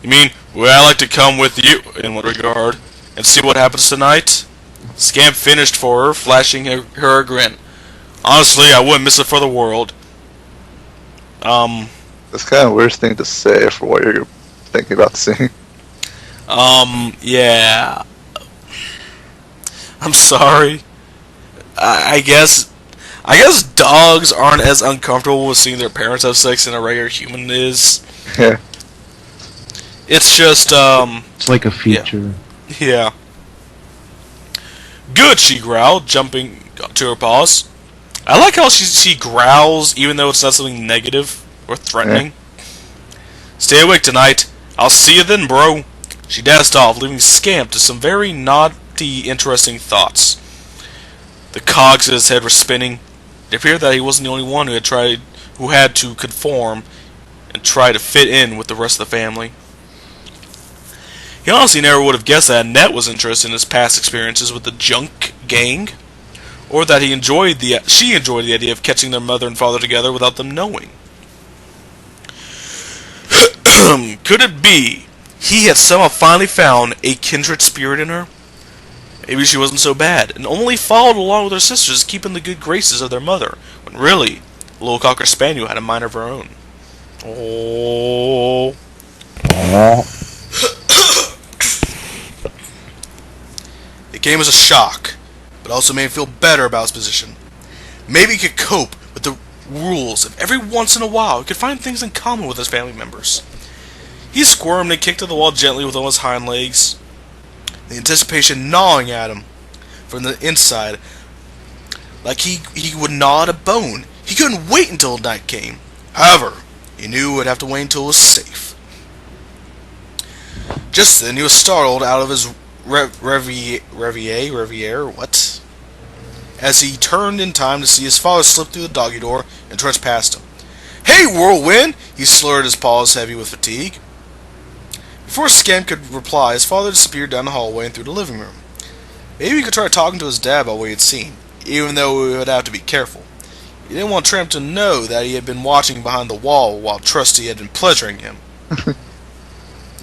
You mean, would I like to come with you, in what regard, and see what happens tonight? Scamp finished for her, flashing her a grin. Honestly, I wouldn't miss it for the world. That's kind of a weird thing to say for what you're thinking about seeing. Yeah. I'm sorry. I guess dogs aren't as uncomfortable with seeing their parents have sex than a regular human is. Yeah. It's just, It's like a feature. yeah. Good, she growled, jumping to her paws. I like how she growls even though it's not something negative or threatening. Stay awake tonight. I'll see you then, bro. She dashed off, leaving Scamp to some very naughty, interesting thoughts. The cogs in his head were spinning. It appeared that he wasn't the only one who had to conform and try to fit in with the rest of the family. He honestly never would have guessed that Annette was interested in his past experiences with the junk gang, or that she enjoyed the idea of catching their mother and father together without them knowing. Could it be he had somehow finally found a kindred spirit in her? Maybe she wasn't so bad, and only followed along with her sisters, keeping the good graces of their mother, when really, the little Cocker Spaniel had a mind of her own. Oh. It came as a shock, but also made him feel better about his position. Maybe he could cope with the rules if every once in a while he could find things in common with his family members. He squirmed and kicked to the wall gently with all his hind legs, the anticipation gnawing at him from the inside like he would gnaw at a bone. He couldn't wait until night came. However, he knew he would have to wait until it was safe. Just then he was startled out of his reverie, what? As he turned in time to see his father slip through the doggy door and trudge past him. Hey, whirlwind! He slurred, his paws heavy with fatigue. Before Scamp could reply, his father disappeared down the hallway and through the living room. Maybe he could try talking to his dad about what he had seen, even though he would have to be careful. He didn't want Tramp to know that he had been watching behind the wall while Trusty had been pleasuring him.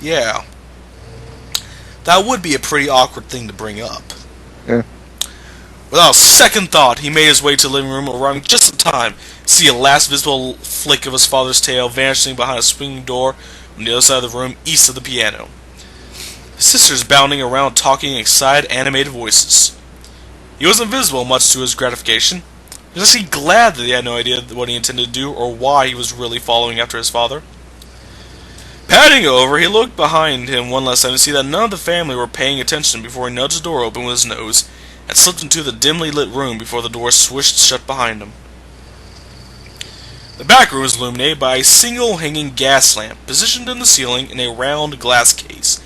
Yeah. That would be a pretty awkward thing to bring up. Yeah. Without a second thought, he made his way to the living room, arriving just in time to see a last visible flick of his father's tail vanishing behind a swinging door on the other side of the room, east of the piano. His sisters bounding around, talking in excited, animated voices. He wasn't visible, much to his gratification. He was actually glad that he had no idea what he intended to do or why he was really following after his father. Padding over, he looked behind him one last time to see that none of the family were paying attention before he nudged the door open with his nose and slipped into the dimly lit room before the door swished shut behind him. The back room was illuminated by a single hanging gas lamp positioned in the ceiling in a round glass case,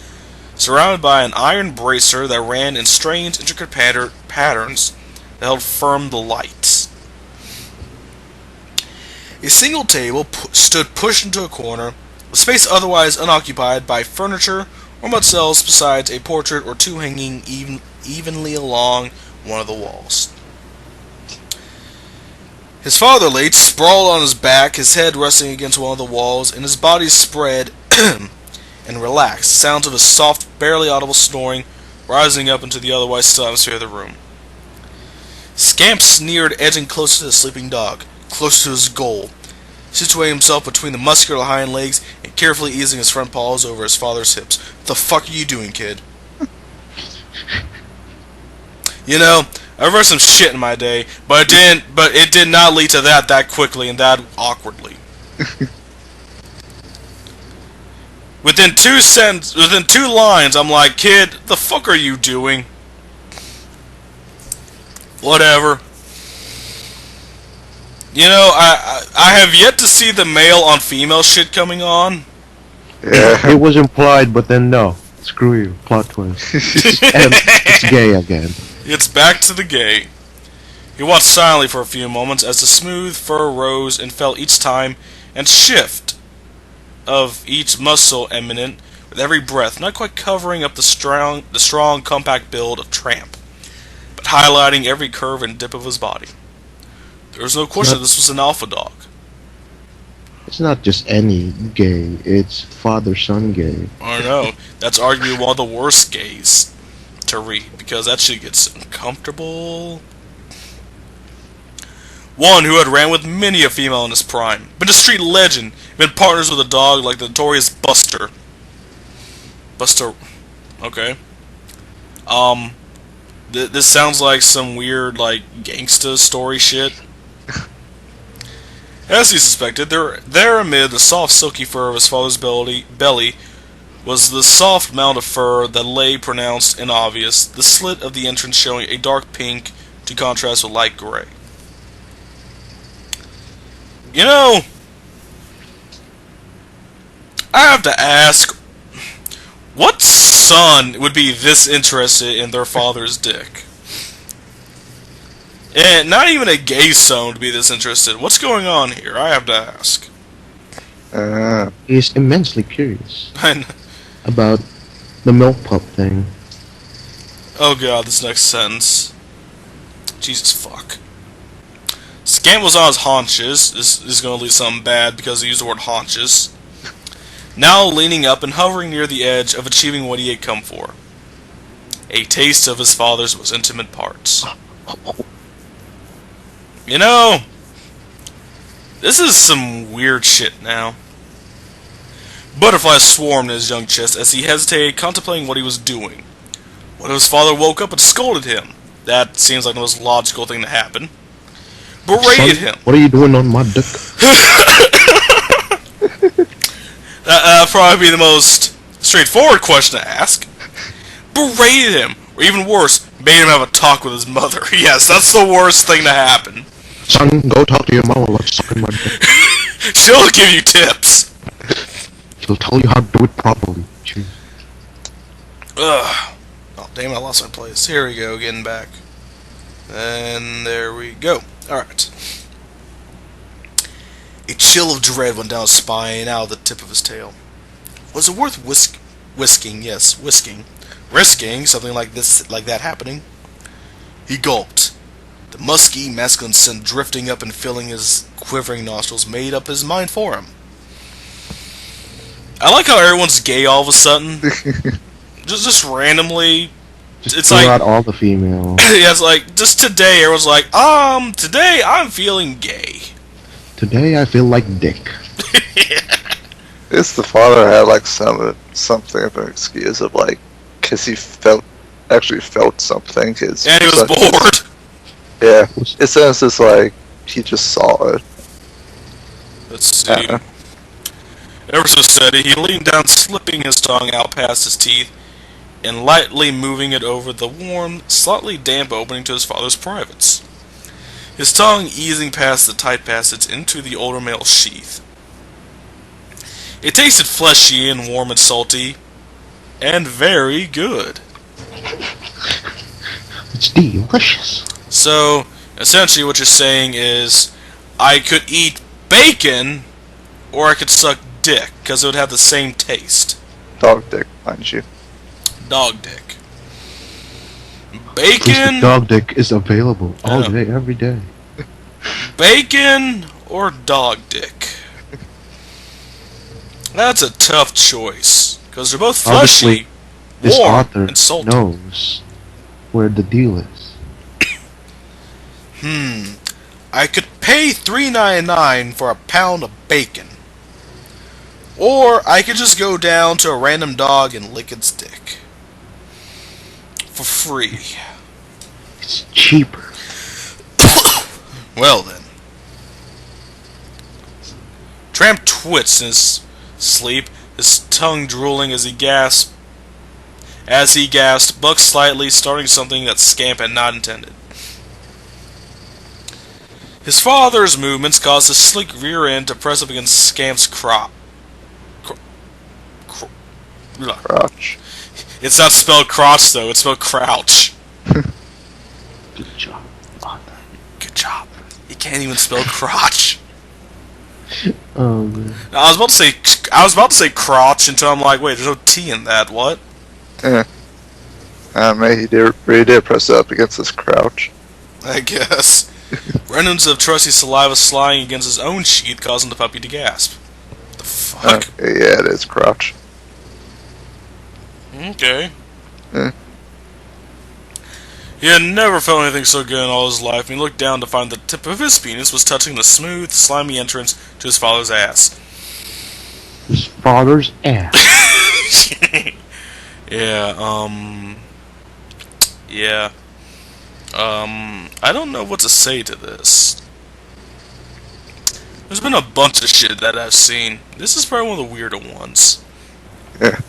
surrounded by an iron bracer that ran in strange, intricate patterns that held firm the lights. A single table stood pushed into a corner, with space otherwise unoccupied by furniture or much else besides a portrait or two hanging evenly along one of the walls. His father lay sprawled on his back, his head resting against one of the walls, and his body spread and relaxed, sounds of his soft, barely audible snoring rising up into the otherwise still atmosphere of the room. Scamp sneered, edging closer to the sleeping dog, close to his goal, situating himself between the muscular hind legs and carefully easing his front paws over his father's hips. What the fuck are you doing, kid? You know, I've read some shit in my day, but it did not lead to that quickly and that awkwardly. Within two lines, I'm like, kid, the fuck are you doing? Whatever. You know, I have yet to see the male on female shit coming on. Yeah. It was implied, but then no. Screw you. Plot twist. And it's gay again. It's back to the gay. He watched silently for a few moments as the smooth fur rose and fell each time, and shift of each muscle eminent with every breath, not quite covering up the strong, compact build of Tramp, but highlighting every curve and dip of his body. There's no question this was an alpha dog. It's not just any gay, it's father-son gay. I know. That's arguably one of the worst gays to read, because that shit gets uncomfortable. One who had ran with many a female in his prime, been a street legend, been partners with a dog like the notorious Buster. Buster... Okay. This sounds like some weird, like, gangsta story shit. As he suspected, there amid the soft, silky fur of his father's belly was the soft mound of fur that lay pronounced and obvious, the slit of the entrance showing a dark pink to contrast with light gray. You know, I have to ask, what son would be this interested in their father's dick? And not even a gay son would be this interested. What's going on here? I have to ask. He's immensely curious I know. about the milk pup thing. Oh god, this next sentence. Jesus fuck. Scamp was on his haunches. This is going to lead something bad because he used the word haunches. Now leaning up and hovering near the edge of achieving what he had come for. A taste of his father's most intimate parts. You know, this is some weird shit now. Butterflies swarmed in his young chest as he hesitated, contemplating what he was doing. What if his father woke up and scolded him? That seems like the most logical thing to happen. Berated him. What are you doing on my dick? That'd probably be the most straightforward question to ask. Berated him, or even worse, made him have a talk with his mother. Yes, that's the worst thing to happen. Son, go talk to your mama about sucking my dick. She'll give you tips. She'll tell you how to do it properly. Jeez. Ugh. Oh, damn, I lost my place. Here we go, getting back. And there we go. Alright. A chill of dread went down his spine and out of the tip of his tail. Was it worth whisking? Yes, whisking. Risking something like that happening? He gulped. The musky, masculine scent drifting up and filling his quivering nostrils made up his mind for him. I like how everyone's gay all of a sudden. just randomly. It's like out all the females. yeah, it's like just today everyone's like, today I'm feeling gay. Today I feel like dick. It's the father had like something of an excuse of like, cause he actually felt something. And he was bored. Yeah, it sounds just like he just saw it. Let's see. Ever so steady, he leaned down, slipping his tongue out past his teeth, and lightly moving it over the warm, slightly damp opening to his father's privates. His tongue easing past the tight passage into the older male's sheath. It tasted fleshy and warm and salty, and very good. It's delicious. So, essentially what you're saying is, I could eat bacon, or I could suck dick, because it would have the same taste. Dog dick, mind you. Dog dick. Tasted Bacon, dog dick is available all day, every day. bacon, or dog dick? That's a tough choice, because they're both fleshy, This warm, author and salty. knows where the deal is. I could pay $3.99 for a pound of bacon. Or I could just go down to a random dog and lick its dick. For free. It's cheaper. Well then. Tramp twits in his sleep, his tongue drooling as he gasped. As he gasped, Buck slightly, starting something that Scamp had not intended. His father's movements caused his sleek rear end to press up against Scamp's crotch. Crotch. It's not spelled crotch, though. It's spelled crouch. Good job, author. Good job. You can't even spell crotch. Oh man. I was about to say crotch until I'm like, wait, there's no T in that. What? Yeah. Man, he really did press up against this crouch. I guess. Remnants of trusty saliva sliding against his own sheath, causing the puppy to gasp. The fuck? Yeah, it is crotch. Okay. Eh. He had never felt anything so good in all his life, and he looked down to find the tip of his penis was touching the smooth, slimy entrance to his father's ass. His father's ass. Yeah, Yeah. I don't know what to say to this. There's been a bunch of shit that I've seen. This is probably one of the weirder ones. Yeah.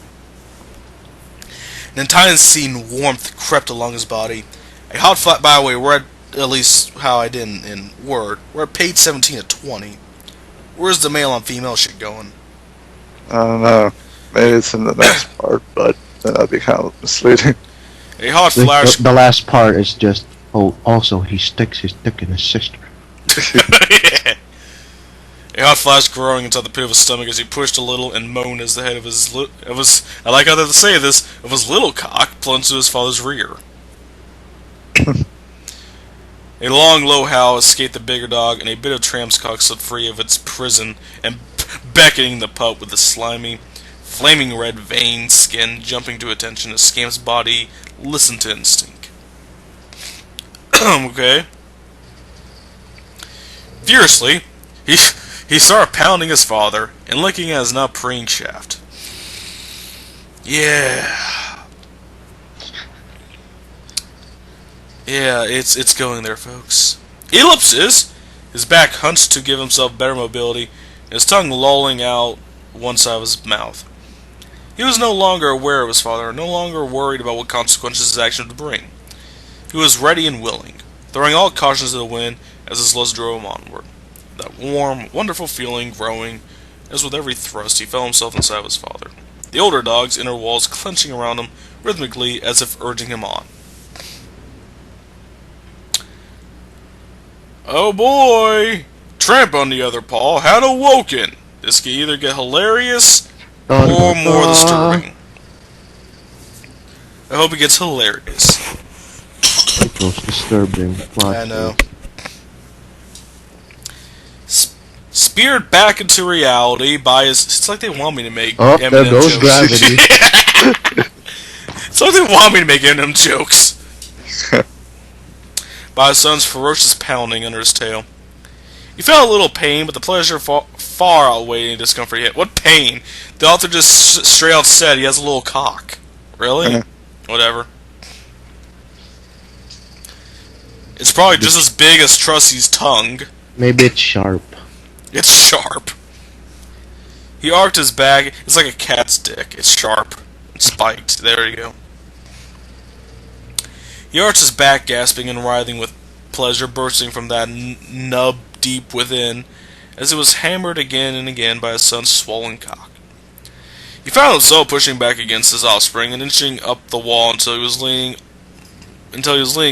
An entire scene warmth crept along his body. A hot flat, by the way, we're at least how I did in Word. We're at page 17 of 20. Where's the male on female shit going? I don't know. Maybe it's in the next part, but then that'd be kind of misleading. A hot flash. The last part is just, oh, also he sticks his dick in his sister. Yeah. A hot flash growing inside the pit of his stomach as he pushed a little and moaned as the head of his I like how they say this, of his little cock plunged to his father's rear. A long, low howl escaped the bigger dog, and a bit of Tramp's cock slid free of its prison and beckoning the pup with the slimy, flaming red veined skin jumping to attention as Scamp's body listened to instinct. Okay. Furiously, he started pounding his father and licking at his now preen shaft. Yeah. Yeah, it's going there, folks. Ellipsis! His back hunched to give himself better mobility, and his tongue lolling out one side of his mouth. He was no longer aware of his father, no longer worried about what consequences his action would bring. He was ready and willing, throwing all cautions to the wind as his lust drove him onward. That warm, wonderful feeling growing, as with every thrust he felt himself inside of his father. The older dog's inner walls clenching around him rhythmically as if urging him on. Oh boy! Tramp, on the other paw, had awoken! This could either get hilarious or more disturbing. I hope it gets hilarious. It was disturbing. I know. Speared back into reality by his... It's like they want me to make Eminem there goes jokes. gravity. It's like they want me to make Eminem jokes. By his son's ferocious pounding under his tail. He felt a little pain, but the pleasure far outweighed any discomfort he had. What pain? The author just straight out said he has a little cock. Really? Whatever. It's probably just as big as Trusty's tongue. Maybe it's sharp. It's sharp. He arched his back. It's like a cat's dick. It's sharp. It's spiked. There you go. He arched his back, gasping and writhing with pleasure bursting from that nub deep within, as it was hammered again and again by his son's swollen cock. He found himself pushing back against his offspring and inching up the wall until he was leaning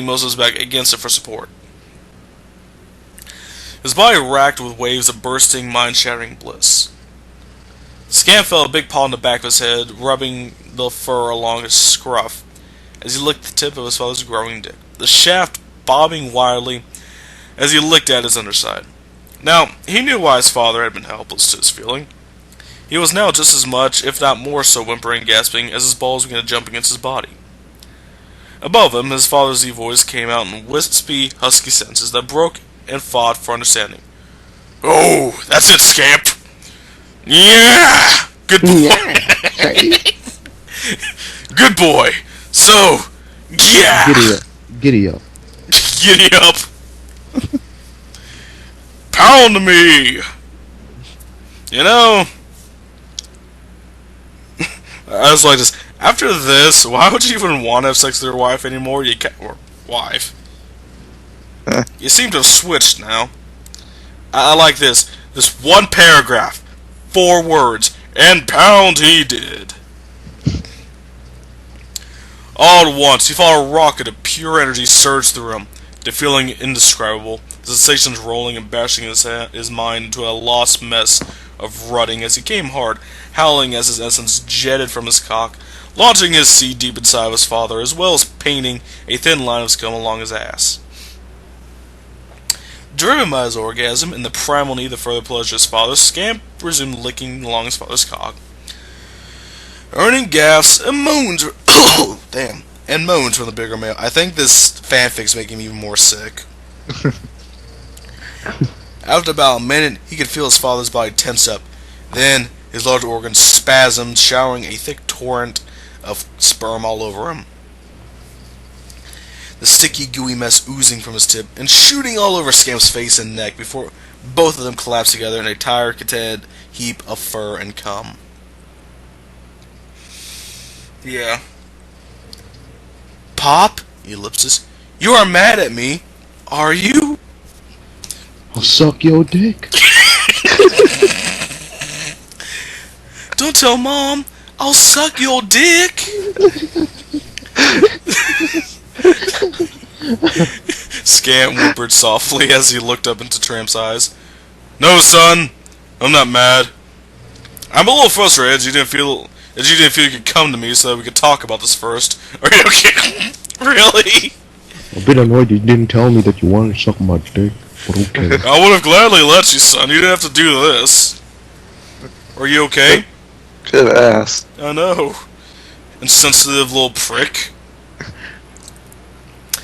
most of his back against it for support. His body racked with waves of bursting, mind-shattering bliss. Scamp felt a big paw on the back of his head, rubbing the fur along his scruff, as he licked the tip of his father's growing dick, the shaft bobbing wildly as he licked at his underside. Now, he knew why his father had been helpless to his feeling. He was now just as much, if not more so, whimpering and gasping as his balls began to jump against his body. Above him, his father's voice came out in wispy, husky sentences that broke and fought for understanding. Oh, that's it, Scamp! Yeah! Good boy! Yeah. Good boy! So, yeah! Giddy up. Giddy up! Pound me! You know, I was like this. After this, why would you even want to have sex with your wife anymore? You can't, or wife. You seem to have switched now. I like this. This one paragraph, 4 words, and pound he did. All at once, he felt a rocket of pure energy surge through him, the feeling indescribable, the sensations rolling and bashing his mind into a lost mess of rutting as he came hard, howling as his essence jetted from his cock, launching his seed deep inside of his father, as well as painting a thin line of scum along his ass. Driven by his orgasm and the primal need to further pleasure his father, Scamp resumed licking along his father's cock, earning gasps and moans. Damn. And moans from the bigger male. I think this fanfic's making me even more sick. After about a minute, he could feel his father's body tense up. Then, his large organs spasmed, showering a thick torrent of sperm all over him. The sticky, gooey mess oozing from his tip and shooting all over Scamp's face and neck before both of them collapsed together in a tired, contented heap of fur and cum. Yeah. Pop, ellipsis, you are mad at me, are you? I'll suck your dick. Don't tell Mom, I'll suck your dick. Scamp whimpered softly as he looked up into Tramp's eyes. No, son, I'm not mad. I'm a little frustrated that you didn't feel you could come to me so that we could talk about this first. Are you okay? Really? I'm a bit annoyed you didn't tell me that you wanted to suck my dick, but okay. I would have gladly let you, son. You didn't have to do this. Are you okay? Could have asked. I know. Insensitive little prick.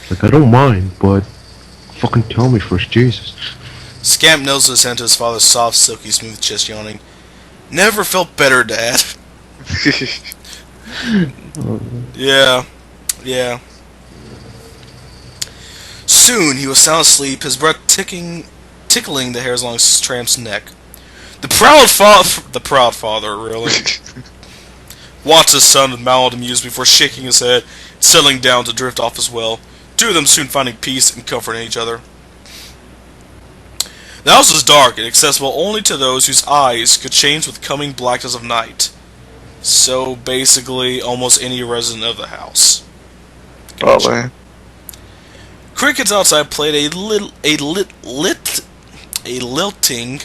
Like, I don't mind, but fucking tell me first, Jesus. Scamp nosed his hand to his father's soft, silky, smooth chest, yawning. Never felt better, Dad. Yeah. Soon he was sound asleep, his breath tickling the hairs along Tramp's neck. The proud father, really. Watched his son with mild amusement before shaking his head, settling down to drift off as well. Two of them soon finding peace and comfort in each other. The house was dark and accessible only to those whose eyes could change with coming blackness of night. So basically, almost any resident of the house. Probably. Crickets outside played a lilting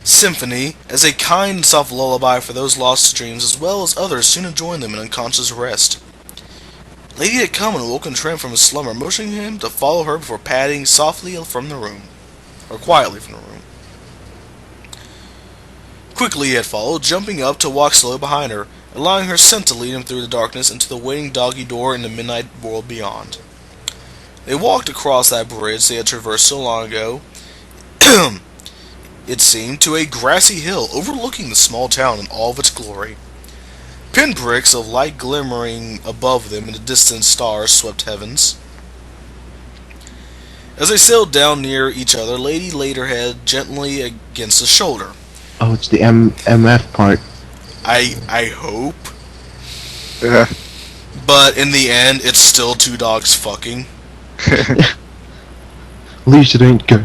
symphony as a kind and soft lullaby for those lost to dreams, as well as others soon had joined them in unconscious rest. Lady had come and woken Tramp from his slumber, motioning him to follow her before padding softly from the room, or quietly from the room. Quickly he had followed, jumping up to walk slowly behind her, allowing her scent to lead him through the darkness into the waiting doggy door in the midnight world beyond. They walked across that bridge they had traversed so long ago, it seemed, to a grassy hill overlooking the small town in all of its glory. Pinpricks of light glimmering above them in the distant stars swept heavens. As they sailed down near each other, Lady laid her head gently against his shoulder. Oh, it's the MF part. I hope. Yeah. But in the end, it's still two dogs fucking. At least it ain't gay.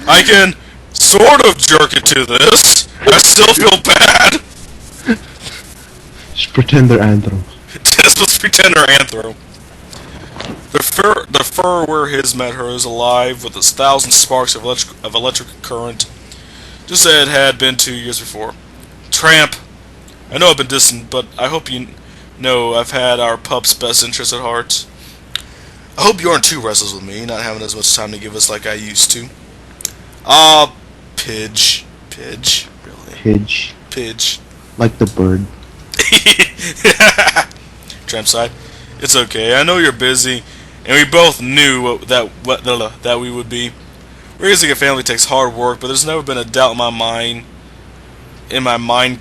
I can sort of jerk it to this. I still feel bad. Just pretend they're anthems. Let's pretend they're anthro. The fur where his met hers alive with 1,000 sparks of electric current, just as it had been 2 years before. Tramp, I know I've been distant, but I hope you know I've had our pup's best interest at heart. I hope you aren't too restless with me, not having as much time to give us like I used to. Ah, Pidge, really. Pidge. Like the bird. Tramp sighed. It's okay. I know you're busy, and we both knew that we would be. Raising a family takes hard work, but there's never been a doubt in my mind.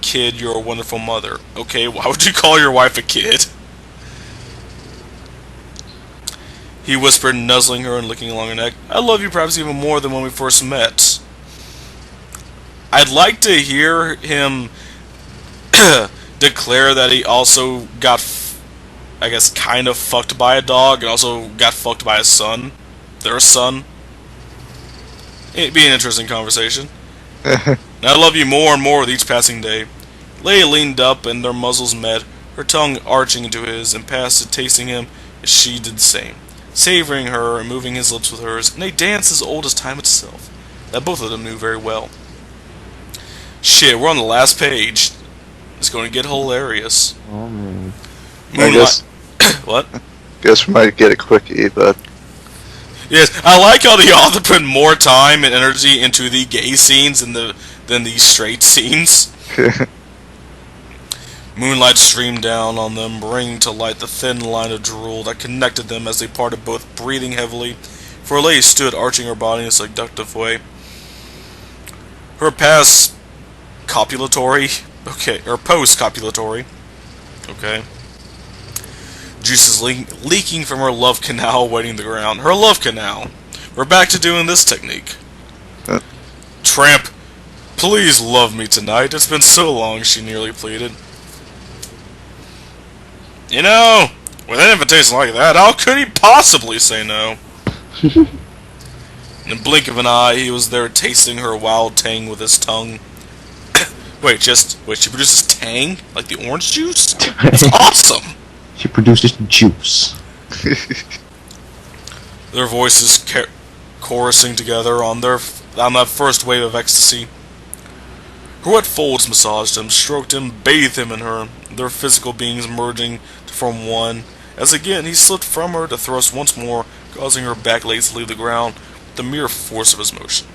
Kid, you're a wonderful mother. Okay, why would you call your wife a kid? He whispered, nuzzling her and licking along her neck. I love you perhaps even more than when we first met. I'd like to hear him declare that he also got, I guess, kind of fucked by a dog and also got fucked by his son. Their son. It'd be an interesting conversation. I love you more and more with each passing day. Leia leaned up and their muzzles met, her tongue arching into his, and passed it, tasting him as she did the same, savoring her and moving his lips with hers in a dance as old as time itself, that both of them knew very well. Shit, we're on the last page. It's going to get hilarious. Oh man. Moonlight. What? Guess we might get a quickie, but Yes, I like how the author put more time and energy into the gay scenes than the straight scenes. Moonlight streamed down on them, bringing to light the thin line of drool that connected them as they parted, both breathing heavily. For a lady stood, arching her body in a seductive way. Her post-copulatory, okay. Juices leaking from her love canal, wetting the ground. Her love canal. We're back to doing this technique. Tramp, please love me tonight. It's been so long, she nearly pleaded. You know, with an invitation like that, how could he possibly say no? In the blink of an eye, he was there tasting her wild tang with his tongue. Wait, she produces tang? Like the orange juice? That's awesome! She produces juice. Their voices chorusing together on that first wave of ecstasy. Her wet folds massaged him, stroked him, bathed him in her, their physical beings merging to form one, as again he slipped from her to thrust once more, causing her back legs to leave the ground with the mere force of his motion.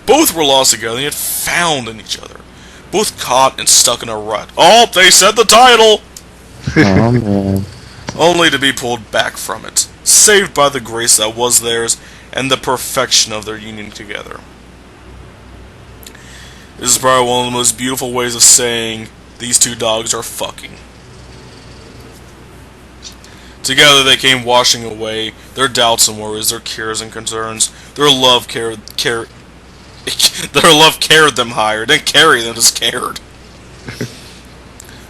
Both were lost together, and yet found in each other. Both caught and stuck in a rut. Oh, they said the title! Oh, man. Only to be pulled back from it, saved by the grace that was theirs, and the perfection of their union together. This is probably one of the most beautiful ways of saying these two dogs are fucking. Together they came washing away their doubts and worries, their cares and concerns. Their love carried them higher, didn't carry them, just cared.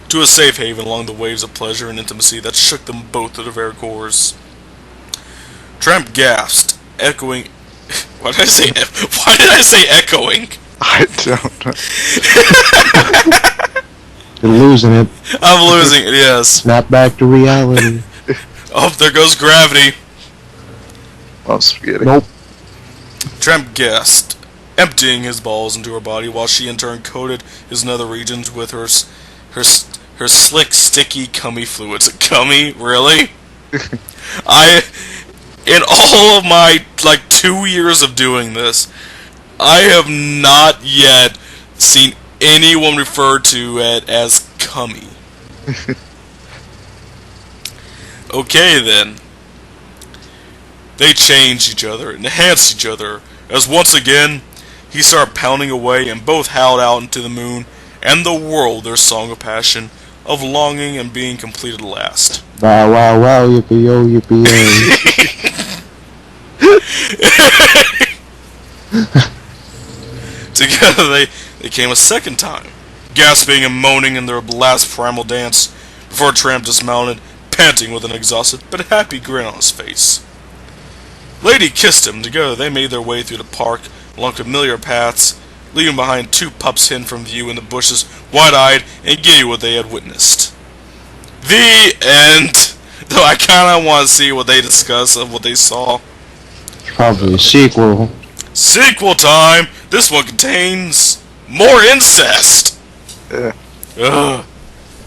To a safe haven along the waves of pleasure and intimacy that shook them both to their very cores. Tramp gasped, echoing. Why did I say echoing? I don't know. You're losing it. I'm losing it, yes. Snap back to reality. Oh, there goes gravity. I'm spaghetti. Nope. Tramp gasped, emptying his balls into her body, while she in turn coated his nether regions with her slick, sticky, cummy fluids. Cummy? Really? In all of my, 2 years of doing this, I have not yet seen anyone refer to it as cummy. Okay, then. They changed each other, enhanced each other, as once again, he started pounding away, and both howled out into the moon and the world their song of passion, of longing and being completed at last. Wow, wow, wow, yippee-yo, yippee-yo. Together they came a second time, gasping and moaning in their last primal dance, before Tramp dismounted, panting with an exhausted but happy grin on his face. Lady kissed him. Together they made their way through the park, along familiar paths, leaving behind two pups hidden from view in the bushes, wide-eyed and giddy what they had witnessed. The end! Though I kinda want to see what they discuss of what they saw. Probably a sequel. Sequel time! This one contains more incest! Yeah. Ugh.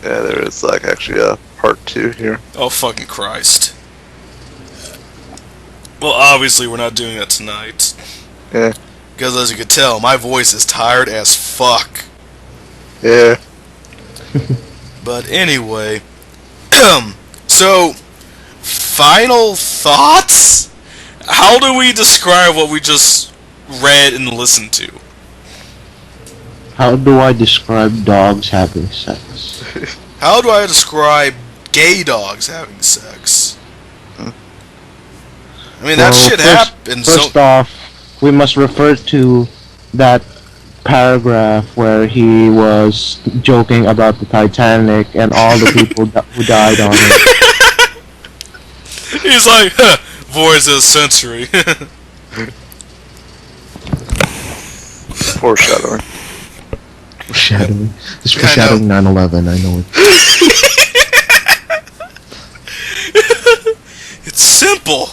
Yeah, there is actually a part 2 here. Oh, fucking Christ. Well, obviously we're not doing that tonight. Yeah. Because as you can tell, my voice is tired as fuck. Yeah. But anyway, so, final thoughts? How do we describe what we just read and listened to? How do I describe dogs having sex? How do I describe gay dogs having sex? I mean, that shit happens. First off, we must refer to that paragraph where he was joking about the Titanic and all the people who died on it. He's like, huh, voice of the century. Foreshadowing. Foreshadowing. It's foreshadowing 9/11, I know it. It's simple.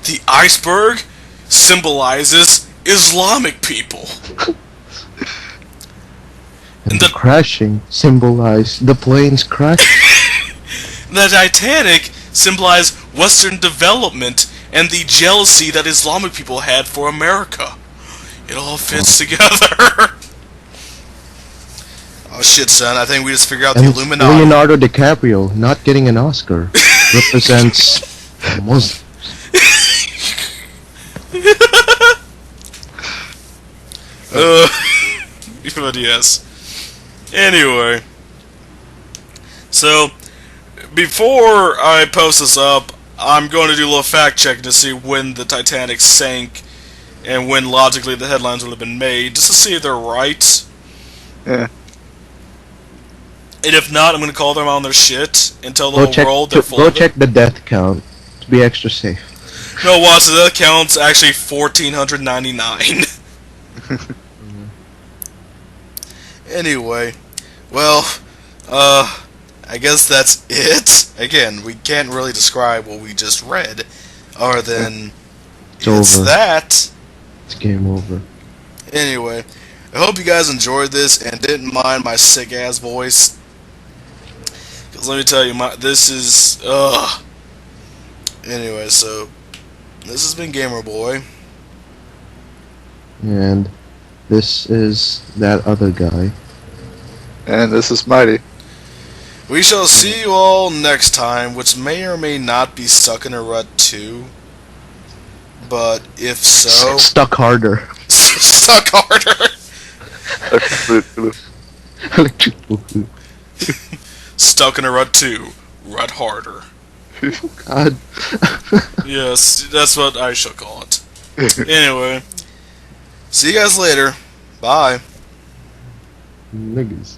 The iceberg symbolizes Islamic people. And the crashing symbolized the planes crashing. The Titanic symbolize Western development and the jealousy that Islamic people had for America. It all fits together. Oh shit, son, I think we just figured out the And Illuminati. Leonardo DiCaprio not getting an Oscar represents Muslims. But yes. Anyway. So, before I post this up, I'm going to do a little fact checking to see when the Titanic sank and when logically the headlines would have been made, just to see if they're right. Yeah. And if not, I'm going to call them on their shit and tell the whole world they're full Go of it. check the death count to be extra safe. No, watch, so that count's actually 1,499. Anyway, well, I guess that's it. Again, we can't really describe what we just read, other than It's over. that. It's game over. Anyway, I hope you guys enjoyed this and didn't mind my sick ass voice. Because let me tell you, this is Anyway, so this has been Gamerboy. And this is that other guy. And this is Mighty. We shall see you all next time, which may or may not be Stuck in a Rut 2. But if so... Stuck harder. Stuck harder! Electric Boogaloo. Stuck in a Rut 2. Rut harder. God. Yes, that's what I shall call it. Anyway, see you guys later. Bye. Niggas.